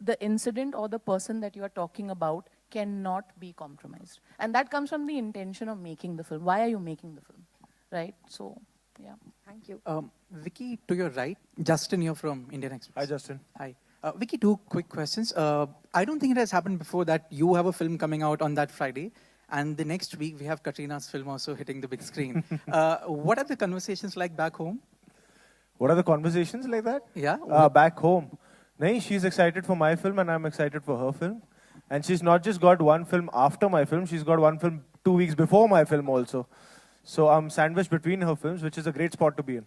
the incident or the person that you are talking about cannot be compromised. And that comes from the intention of making the film. Why are you making the film, right? So, yeah. Thank you. Vicky, to your right, Justin here from Indian Express. Hi, Justin. Hi. Vicky, two quick questions. I don't think it has happened before that you have a film coming out on that Friday, and the next week we have Katrina's film also hitting the big screen. What are the conversations like back home? What are the conversations like that? Yeah. Back home. Nahin, she's excited for my film and I'm excited for her film. And she's not just got one film after my film, she's got one film 2 weeks before my film also. So I'm sandwiched between her films, which is a great spot to be in.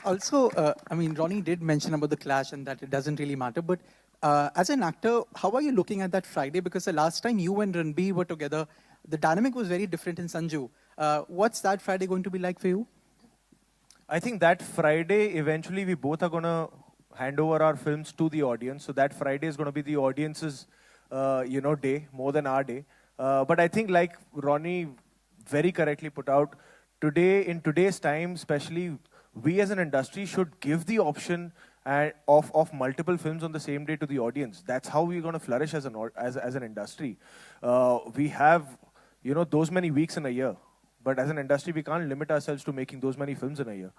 Also, I mean, Ronnie did mention about the clash and that it doesn't really matter, but as an actor, how are you looking at that Friday? Because the last time you and Ranbir were together, the dynamic was very different in Sanju. What's that Friday going to be like for you? I think that Friday, eventually we both are going to hand over our films to the audience. So that Friday is going to be the audience's, day, more than our day. But I think like Ronnie very correctly put out, today, in today's time, especially, we as an industry should give the option of multiple films on the same day to the audience. That's how we're going to flourish as an industry. We have, those many weeks in a year. But as an industry, we can't limit ourselves to making those many films in a year.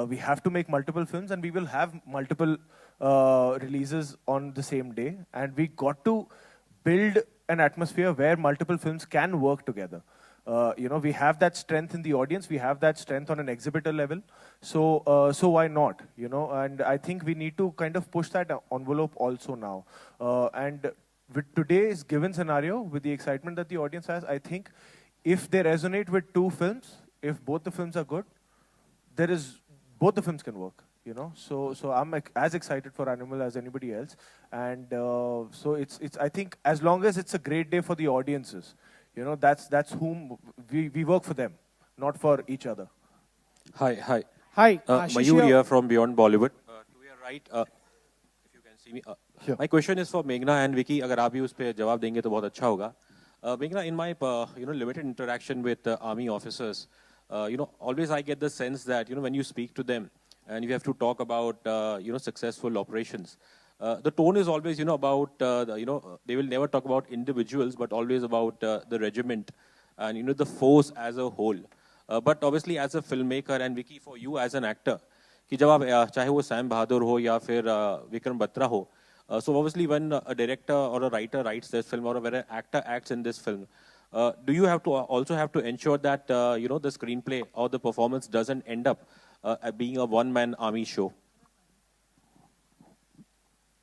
We have to make multiple films, and we will have multiple releases on the same day. And we got to build an atmosphere where multiple films can work together. We have that strength in the audience. We have that strength on an exhibitor level. So why not? And I think we need to kind of push that envelope also now. And with today's given scenario, with the excitement that the audience has, I think if they resonate with two films, if both the films are good, both the films can work. So I'm as excited for Animal as anybody else, and so it's I think as long as it's a great day for the audiences, that's whom we work for them, not for each other. Hi. Hi, Mayur here from Beyond Bollywood. To your right, if you can see me. Sure. My question is for Meghna and Vicky. अगर आप भी उस पे जवाब देंगे तो बहुत अच्छा होगा. Meghna, in my limited interaction with army officers, always I get the sense that when you speak to them and you have to talk about successful operations, the tone is always about they will never talk about individuals but always about the regiment and the force as a whole. But obviously as a filmmaker and Vicky, for you as an actor, कि जब आप चाहे वो Sam बहादुर हो या फिर विक्रम बत्रा हो, so obviously when a director or a writer writes this film or when an actor acts in this film, do you also have to ensure that the screenplay or the performance doesn't end up being a one-man army show?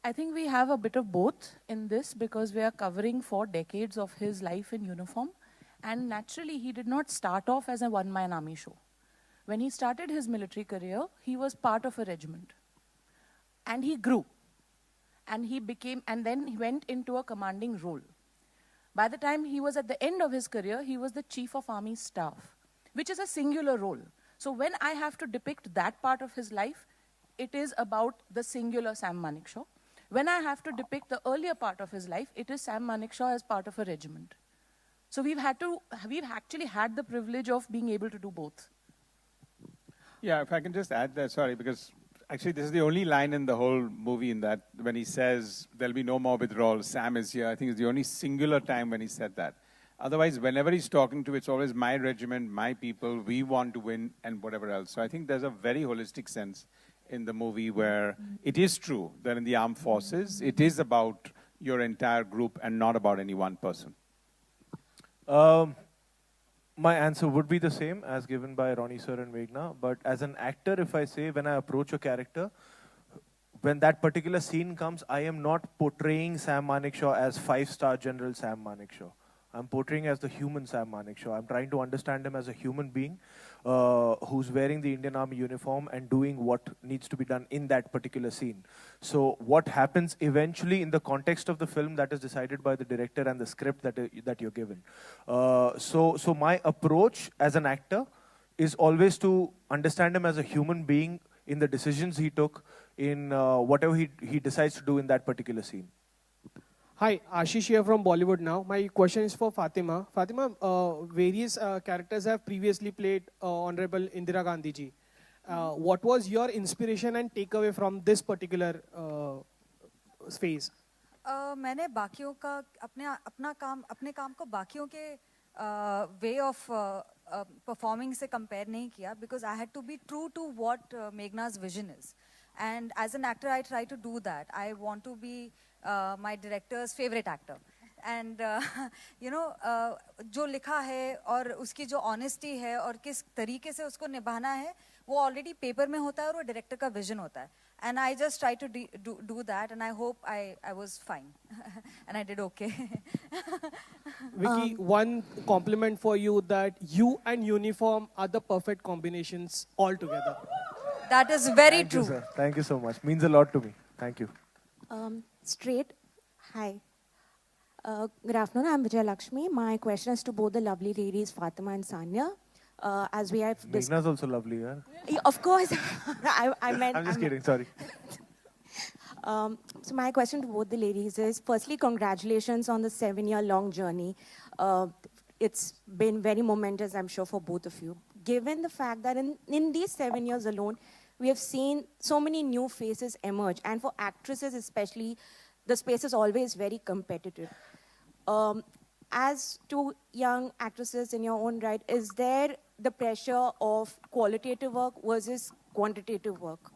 I think we have a bit of both in this because we are covering 4 decades of his life in uniform. And naturally, he did not start off as a one-man army show. When he started his military career, he was part of a regiment. And he grew. And then he went into a commanding role. By the time he was at the end of his career, he was the chief of army staff, which is a singular role. So when I have to depict that part of his life, it is about the singular Sam Manekshaw. When I have to depict the earlier part of his life, it is Sam Manekshaw as part of a regiment. So we've actually had the privilege of being able to do both. Yeah, if I can just add that, sorry, because actually this is the only line in the whole movie in that when he says there'll be no more withdrawal, Sam is here. I think it's the only singular time when he said that. Otherwise, whenever he's talking to, it's always my regiment, my people, we want to win, and whatever else. So I think there's a very holistic sense in the movie where it is true that in the armed forces, it is about your entire group and not about any one person. My answer would be the same as given by Ronnie sir and Meghna. But as an actor, if I say when I approach a character, when that particular scene comes, I am not portraying Sam Manekshaw as five-star General Sam Manekshaw. I'm portraying as the human Sam Manekshaw. I'm trying to understand him as a human being who's wearing the Indian Army uniform and doing what needs to be done in that particular scene. So what happens eventually in the context of the film, that is decided by the director and the script that you're given. So my approach as an actor is always to understand him as a human being in the decisions he took, in whatever he decides to do in that particular scene. Hi, Ashish here from Bollywood Now. My question is for Fatima. Fatima, various characters have previously played Honorable Indira Gandhi ji. What was your inspiration and takeaway from this particular phase? मैंने बाकियों का अपने काम को बाकियों के way of performing से compare नहीं किया, because I had to be true to what Meghna's vision is. And as an actor, I try to do that. I want to be my director's favorite actor. And जो लिखा है और उसकी जो honesty है और किस तरीके से उसको निभाना है, वो ऑलरेडी पेपर में होता है और वो डायरेक्टर का विजन होता है. And I just try to do that, and I hope I was fine. And I did okay. Vicky, one compliment for you, that you and uniform are the perfect combinations altogether. That is very Thank true. You, sir. Thank you so much. Means a lot to me. Thank you. Straight. Hi. Good afternoon. I'm Vijay Lakshmi. My question is to both the lovely ladies, Fatima and Sanya. As we have Meghna's also lovely, yeah? Of course. I meant... I'm just kidding, sorry. So my question to both the ladies is, firstly, congratulations on the 7-year-long journey. It's been very momentous, I'm sure, for both of you. Given the fact that in these 7 years alone, we have seen so many new faces emerge. And for actresses especially, the space is always very competitive. As two young actresses in your own right, is there the pressure of qualitative work versus quantitative work?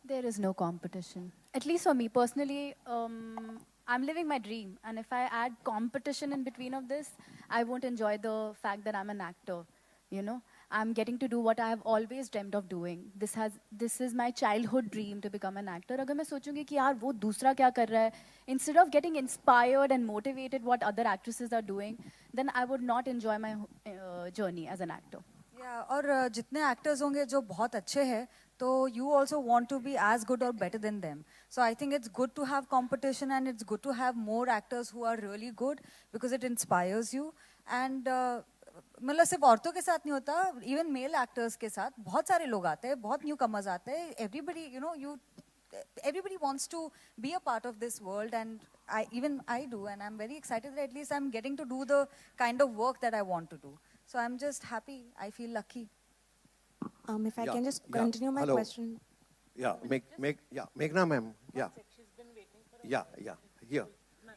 There is no competition. At least for me personally, I'm living my dream. And if I add competition in between of this, I won't enjoy the fact that I'm an actor. You know, I'm getting to do what I have always dreamt of doing. This is my childhood dream to become an actor. अगर मैं सोचूंगी कि यार वो दूसरा क्या कर रहा है, instead of getting inspired and motivated what other actresses are doing, then I would not enjoy my journey as an actor. Yeah, और जितने actors होंगे जो बहुत अच्छे हैं, तो you also want to be as good or better than them. So I think it's good to have competition, and it's good to have more actors who are really good, because it inspires you. And मतलब सिर्फ औरतों के साथ नहीं होता, even male actors के साथ बहुत सारे लोग आते हैं, बहुत न्यू कमर्स आते हैं. Everybody wants to be a part of this world, and I do, and I'm very excited that at least I'm getting to do the kind of work that I want to do. So I'm just happy. I feel lucky. If I can just continue my question. Yeah, Meghna ma'am. Yeah. Here.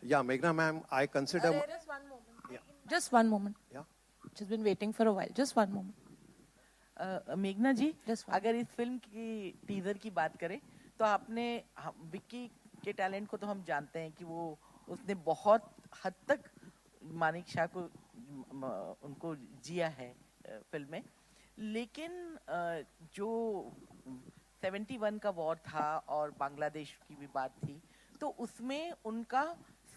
Yeah, Meghna ma'am, I consider... There is one moment. Just one moment. Yeah. She's been waiting for a while. Just one moment. मेघना जी, अगर इस film की teaser की बात करें, तो आपने विक्की के टैलेंट को तो हम जानते हैं कि वो उसने बहुत हद तक मानिक शाह को उनको जिया है फिल्म में. लेकिन जो 71 का वॉर था और बांग्लादेश की भी बात थी, तो उसमें उनका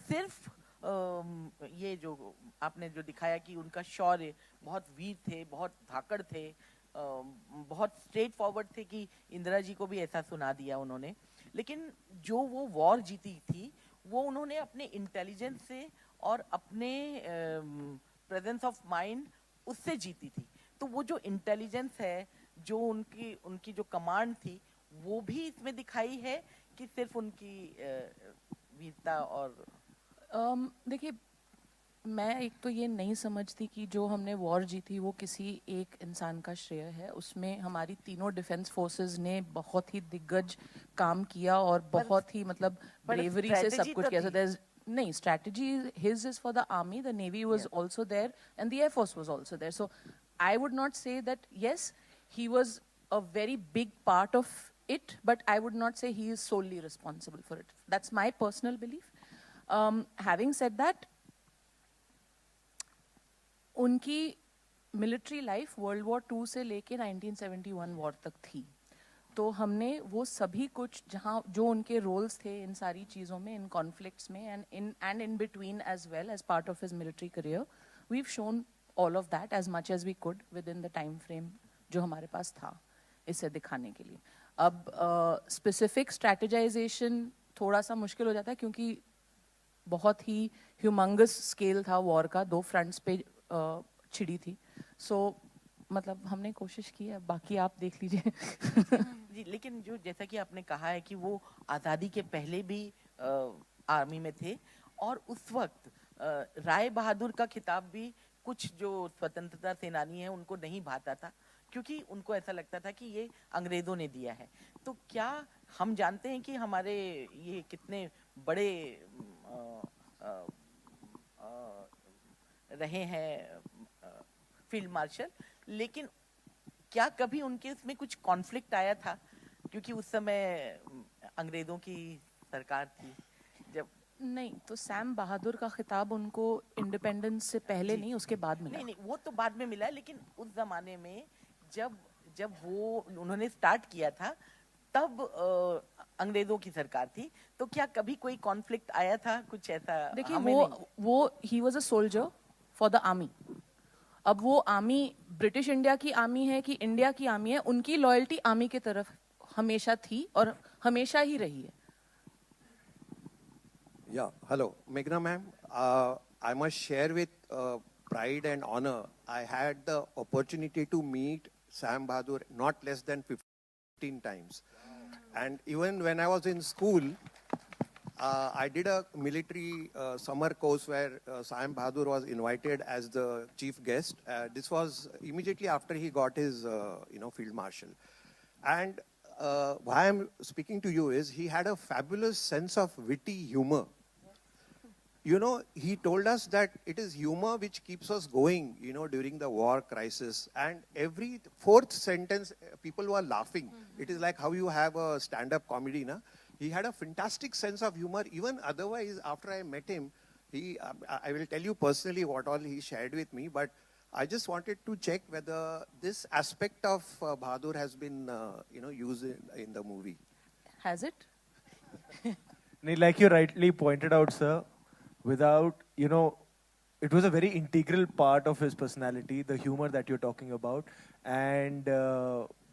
सिर्फ ये जो आपने जो दिखाया कि उनका शौर्य, बहुत वीर थे, बहुत धाकड़ थे, बहुत स्ट्रेट फॉरवर्ड थे कि इंदिरा जी को भी ऐसा सुना दिया उन्होंने. लेकिन जो वो वॉर जीती थी, वो उन्होंने अपने इंटेलिजेंस से और अपने प्रेजेंस ऑफ माइंड उससे जीती थी. तो वो जो इंटेलिजेंस है, जो उनकी जो कमांड थी, वो भी इसमें दिखाई है कि सिर्फ उनकी वीरता. और देखिए, मैं एक तो ये नहीं समझती कि जो हमने वॉर जीती वो किसी एक इंसान का श्रेय है. उसमें हमारी तीनों डिफेंस फोर्सेस ने बहुत ही दिग्गज काम किया और बहुत ही मतलब ब्रेवरी से सब कुछ किया. So नहीं, strategy his is for the army, the navy was also there, and the air force was also there. So I would not say that yes, he was a very big part of it, but I would not say he is solely responsible for it. That's my personal belief. Having said that, उनकी military life world war 2 से लेके 1971 war तक थी, तो हमने वो सभी कुछ जहाँ जो उनके रोल्स थे इन सारी चीज़ों में, इन कॉन्फ्लिक्ट्स में and in between as well as part of his military career, we have shown all of that as much as we could within the time frame जो हमारे पास था इसे दिखाने के लिए. अब स्पेसिफिक स्ट्रैटेजाइजेशन थोड़ा सा मुश्किल हो जाता है क्योंकि बहुत ही ह्यूमंगस स्केल था वॉर का, 2 फ्रंट्स पे छिड़ी थी. सो मतलब हमने कोशिश की है, बाकी आप देख लीजिए. जी, लेकिन जो जैसा कि आपने कहा है कि वो आज़ादी के पहले भी आर्मी में थे और उस वक्त राय बहादुर का खिताब भी कुछ जो स्वतंत्रता सेनानी हैं उनको नहीं भाता था, क्योंकि उनको ऐसा लगता था कि ये अंग्रेज़ों ने दिया है. तो क्या हम जानते हैं कि हमारे ये कितने बड़े रहे हैं फील्ड मार्शल, लेकिन क्या कभी उनके उसमें कुछ कॉन्फ्लिक्ट आया था, क्योंकि उस समय अंग्रेज़ों की सरकार थी जब? नहीं, तो सैम बहादुर का खिताब उनको इंडिपेंडेंस से पहले नहीं, उसके बाद मिला. नहीं, वो तो बाद में मिला, लेकिन उस जमाने में जब वो उन्होंने स्टार्ट किया था तब अंग्रेजों की सरकार थी, तो क्या कभी कोई कॉन्फ्लिक्ट आया था कुछ ऐसा? देखिए, वो he was a soldier for the army. अब वो आर्मी ब्रिटिश इंडिया की आर्मी है कि इंडिया की आर्मी है, उनकी लॉयल्टी आर्मी की तरफ हमेशा थी और हमेशा ही रही है. Yeah, hello, Meghna ma'am. I must share with pride and honor. I had the opportunity to meet Sam Bahadur not less than 15 times. And even when I was in school, I did a military summer course where Sam Bahadur was invited as the chief guest. This was immediately after he got his, field marshal. And why I'm speaking to you is he had a fabulous sense of witty humor. You know, he told us that it is humor which keeps us going, during the war crisis. And every 4th sentence, people were laughing. It is like how you have a stand-up comedy, na? He had a fantastic sense of humor. Even otherwise, after I met him, I will tell you personally what all he shared with me, but I just wanted to check whether this aspect of Bahadur has been, used in the movie. Has it? Like you rightly pointed out, sir, without, it was a very integral part of his personality, the humor that you're talking about. And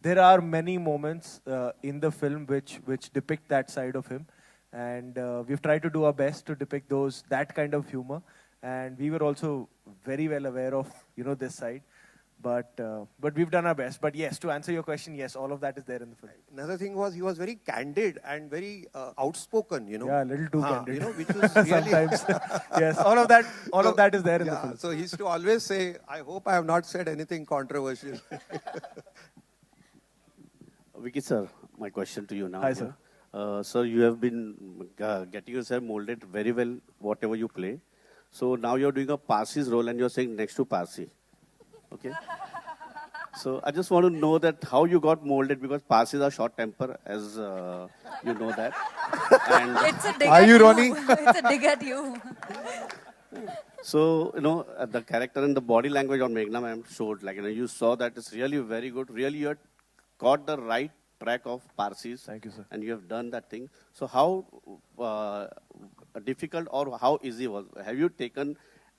there are many moments in the film which depict that side of him. And we've tried to do our best to depict that kind of humor. And we were also very well aware of, this side. But we've done our best. But yes, to answer your question, yes, all of that is there in the film. Another thing was he was very candid and very outspoken, Yeah, a little too candid. Which was really sometimes. Yes, all of that is there in the film. So he used to always say, I hope I have not said anything controversial. Vicky sir, my question to you now. Hi, sir. Sir, you have been getting yourself molded very well, whatever you play. So now you're doing a Parsi's role and you're saying next to Parsi. Okay. So I just want to know that how you got molded, because Parsis are short temper, as you know that. And It's a dig Are at you, Ronnie? It's a dig at you. so, the character and the body language on Meghna ma'am showed, like, you saw that it's really very good. Really, you had got the right track of Parsis. Thank you, sir. And you have done that thing. So how difficult or how easy was? Have you taken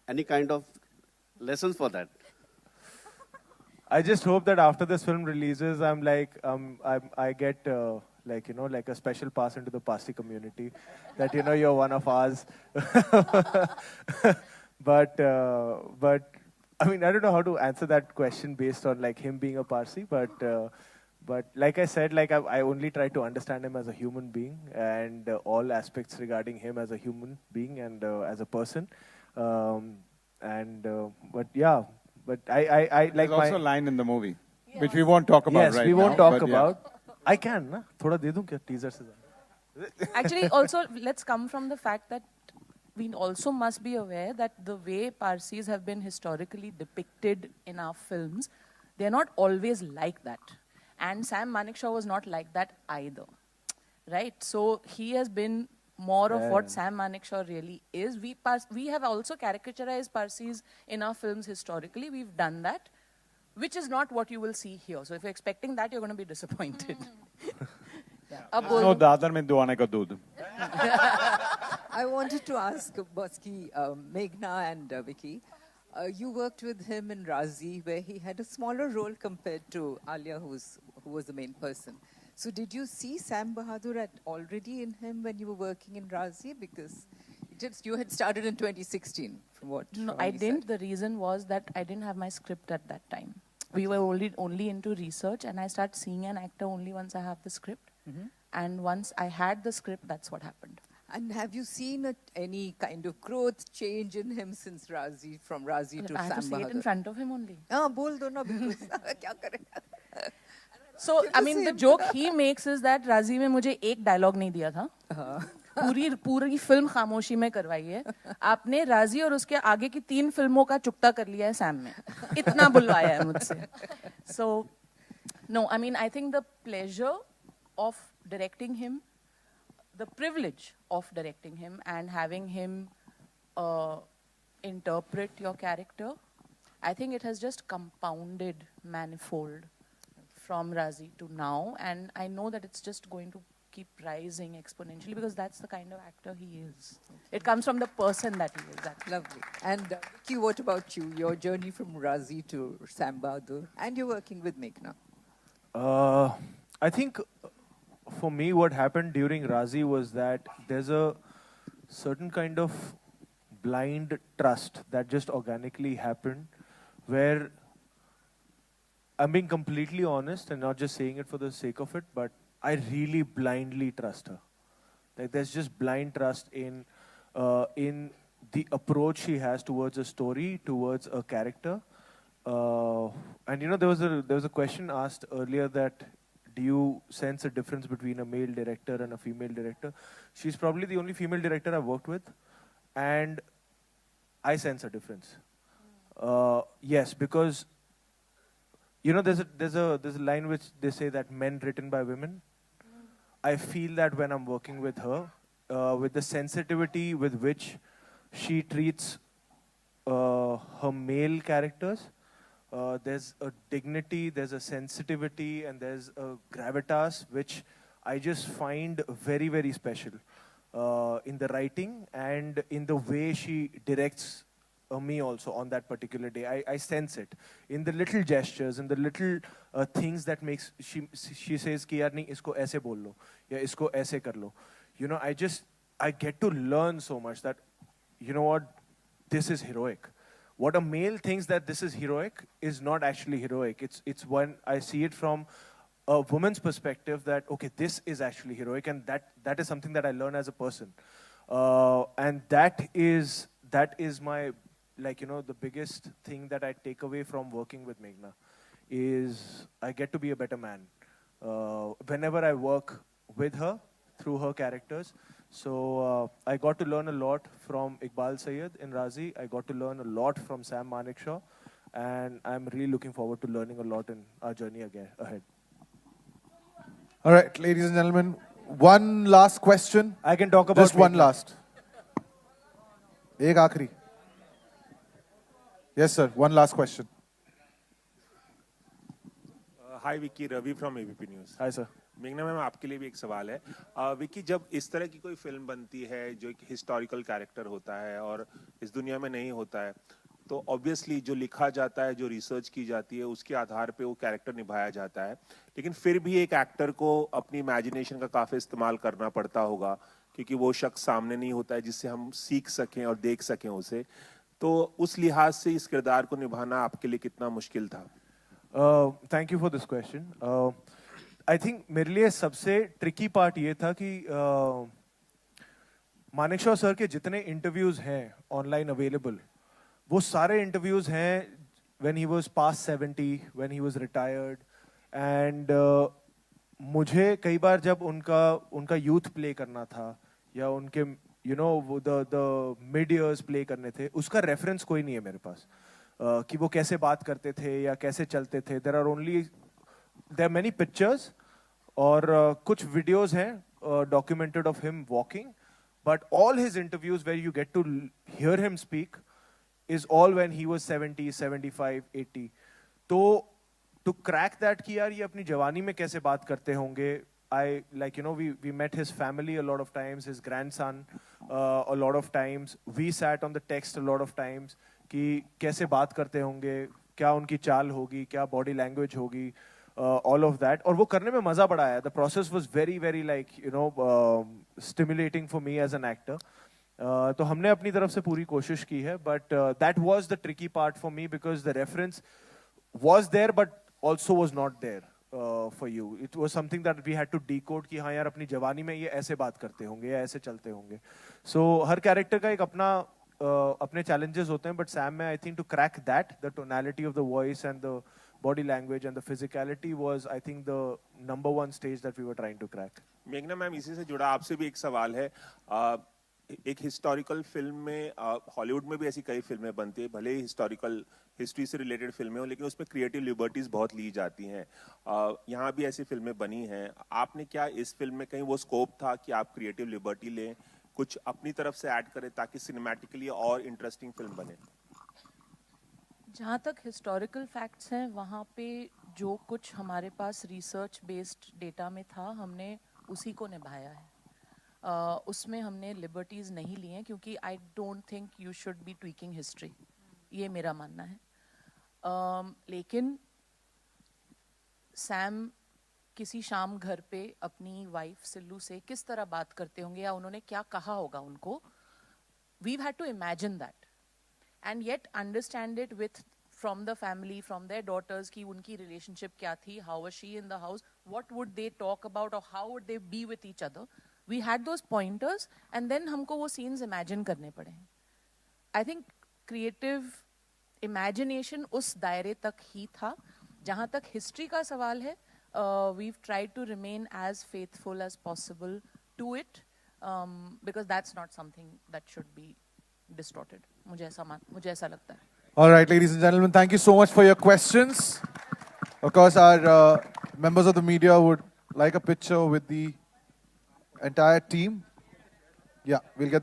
any kind of lessons for that? I just hope that after this film releases, I get like a special pass into the Parsi community. That you're one of ours. But I mean, I don't know how to answer that question based on like him being a Parsi. But like I said, like I only try to understand him as a human being and all aspects regarding him as a human being and as a person. But yeah. But I like There's also a line in the movie, which we won't talk about yes, right we now. won't talk but about. I can, na? Thoda de दूं क्या teaser से ज़्यादा? Actually, also, let's come from the fact that we also must be aware that the way Parsis have been historically depicted in our films, they're not always like that. And Sam Manekshaw was not like that either, right? So he has been more of what Sam Manekshaw really is. We have also caricaturized Parsis in our films historically. We've done that, which is not what you will see here. So if you're expecting that, you're going to be disappointed. अब बोल No, दो. दादर में दुआने का दूध. I wanted to ask Boski, Meghna and Vicky. You worked with him in Razi, where he had a smaller role compared to Alia, who was the main person. So did you see Sam Bahadur already in him when you were working in Razi? Because you had started in 2016, from what No, Ronnie I didn't. said. The reason was that I didn't have my script at that time. We were only into research, and I start seeing an actor only once I have the script. And once I had the script, that's what happened. And have you seen any kind of growth change in him since Razi, from Razi to I Sam have to say it in Bahadur? front of him only. हाँ बोल दो ना because क्या करें? So, I mean, the joke he makes is that Razi में मुझे एक dialogue नहीं दिया था. पूरी फिल्म खामोशी में करवाई है. आपने राजी और उसके आगे की 3 फिल्मों का चुकता कर लिया है सैम में. इतना बुलवाया है मुझसे. So, no, I mean, I think the pleasure of directing him, the privilege of directing him and having him interpret your character, I think it has just compounded manifold from Razi to now, and I know that it's just going to keep rising exponentially because that's the kind of actor he is. It comes from the person that he is. That's Lovely. And Vicky, what about you? Your journey from Razi to Sam Bahadur, and you're working with Meghna. I think for me, what happened during Razi was that there's a certain kind of blind trust that just organically happened, where I'm being completely honest and not just saying it for the sake of it, but I really blindly trust her. Like there's just blind trust in the approach she has towards a story, towards a character. And you know, there was a question asked earlier that do you sense a difference between a male director and a female director? She's probably the only female director I've worked with, and I sense a difference. Yes, because you know, there's a line which they say that men written by women. I feel that when I'm working with her, with the sensitivity with which she treats her male characters, there's a dignity, there's a sensitivity, and there's a gravitas which I just find very, very special in the writing and in the way she directs me also on that particular day. I sense it in the little gestures, in the little things that makes she says कि यार नहीं इसको ऐसे बोल लो या इसको ऐसे कर लो. You know, I get to learn so much that, you know what, this is heroic. What a male thinks that this is heroic is not actually heroic. It's when I see it from a woman's perspective that, okay, this is actually heroic, and that is something that I learn as a person. And that is my, like, you know, the biggest thing that I take away from working with Meghna is I get to be a better man whenever I work with her through her characters. So I got to learn a lot from Iqbal Syed in Razi. I got to learn a lot from Sam Manekshaw, and I'm really looking forward to learning a lot in our journey ahead. All right, ladies and gentlemen, one last question. I can talk about just one Meghna. last. Ek aakhri. Yes, sir. One last question. Hi, Vicky. Ravi from ABP News. Hi, sir. मेघना ma'am, आपके लिए भी एक सवाल है. विकी, जब इस तरह की कोई फिल्म बनती है जो एक हिस्टोरिकल कैरेक्टर होता है और इस दुनिया में नहीं होता है, तो ऑब्वियसली जो लिखा जाता है, जो रिसर्च की जाती है, उसके आधार पे वो कैरेक्टर निभाया जाता है. लेकिन फिर भी एक एक्टर को अपनी इमेजिनेशन का काफ़ी इस्तेमाल करना पड़ता होगा, क्योंकि वो शख्स सामने नहीं होता है जिससे हम सीख सकें और देख सकें उसे. तो उस लिहाज से इस किरदार को निभाना आपके लिए कितना मुश्किल था? Thank you for this question. I think मेरे लिए सबसे ट्रिकी पार्ट ये था कि मानेकशॉ सर के जितने इंटरव्यूज हैं ऑनलाइन अवेलेबल, वो सारे इंटरव्यूज हैं when he was past 70, when he was retired, and मुझे कई बार जब उनका यूथ प्ले करना था या उनके you know the mid years play करने थे, उसका रेफरेंस कोई नहीं है मेरे पास कि वो कैसे बात करते थे या कैसे चलते थे. There are many pictures और कुछ videos हैं documented of him walking, but all his interviews where you get to hear him speak is all when he was 70, 75, 80. तो to crack that कि यार ये अपनी जवानी में कैसे बात करते होंगे, I like, you know, we met his family a lot of times, his grandson a lot of times. We sat on the text a lot of times कि कैसे बात करते होंगे, क्या उनकी चाल होगी, क्या body language होगी, all of that. और वो करने में मजा बड़ा आया. The process was very, very like, you know, stimulating for me as an actor. तो हमने अपनी तरफ से पूरी कोशिश की है, but that was the tricky part for me because the reference was there but also was not there. For you, it was something that we had to decode कि हाँ यार अपनी जवानी में ये ऐसे बात करते होंगे या ऐसे चलते होंगे. So हर character का एक अपना अपने challenges होते हैं, but Sam में I think to crack that, the tonality of the voice and the body language and the physicality was I think the number one stage that we were trying to crack. मेघना ma'am, इसी से जुड़ा आपसे भी एक सवाल है. एक हिस्टोरिकल फिल्म में, हॉलीवुड में भी ऐसी कई फिल्में बनती है, भले ही हिस्टोरिकल हिस्ट्री से रिलेटेड फिल्में हो, लेकिन उसमें क्रिएटिव लिबर्टीज बहुत ली जाती हैं. यहाँ भी ऐसी फिल्में बनी हैं. आपने क्या इस फिल्म में कहीं वो स्कोप था कि आप क्रिएटिव लिबर्टी लें, कुछ अपनी तरफ से ऐड करें ताकि सिनेमैटिकली और इंटरेस्टिंग फिल्म बने? जहाँ तक हिस्टोरिकल फैक्ट्स हैं, वहाँ पे जो कुछ हमारे पास रिसर्च बेस्ड डेटा में था, हमने उसी को निभाया है. उसमें हमने लिबर्टीज़ नहीं लिए हैं क्योंकि I don't think you should be tweaking history, ये मेरा मानना है. लेकिन सैम किसी शाम घर पे अपनी वाइफ सिल्लू से किस तरह बात करते होंगे या उन्होंने क्या कहा होगा उनको, we had to imagine that and yet understand it with from the family, from their daughters की उनकी रिलेशनशिप क्या थी, how was she in the house, what would they talk about और how would they be with each other. We had those pointers and then हमको वो scenes imagine करने पड़े. I think creative imagination उस दायरे तक ही था. जहाँ तक history का सवाल है, we've tried to remain as faithful as possible to it because that's not something that should be distorted. मुझे ऐसा लगता है. All right, ladies and gentlemen, thank you so much for your questions. Of course, our members of the media would like a picture with the entire team. Yeah, we'll get the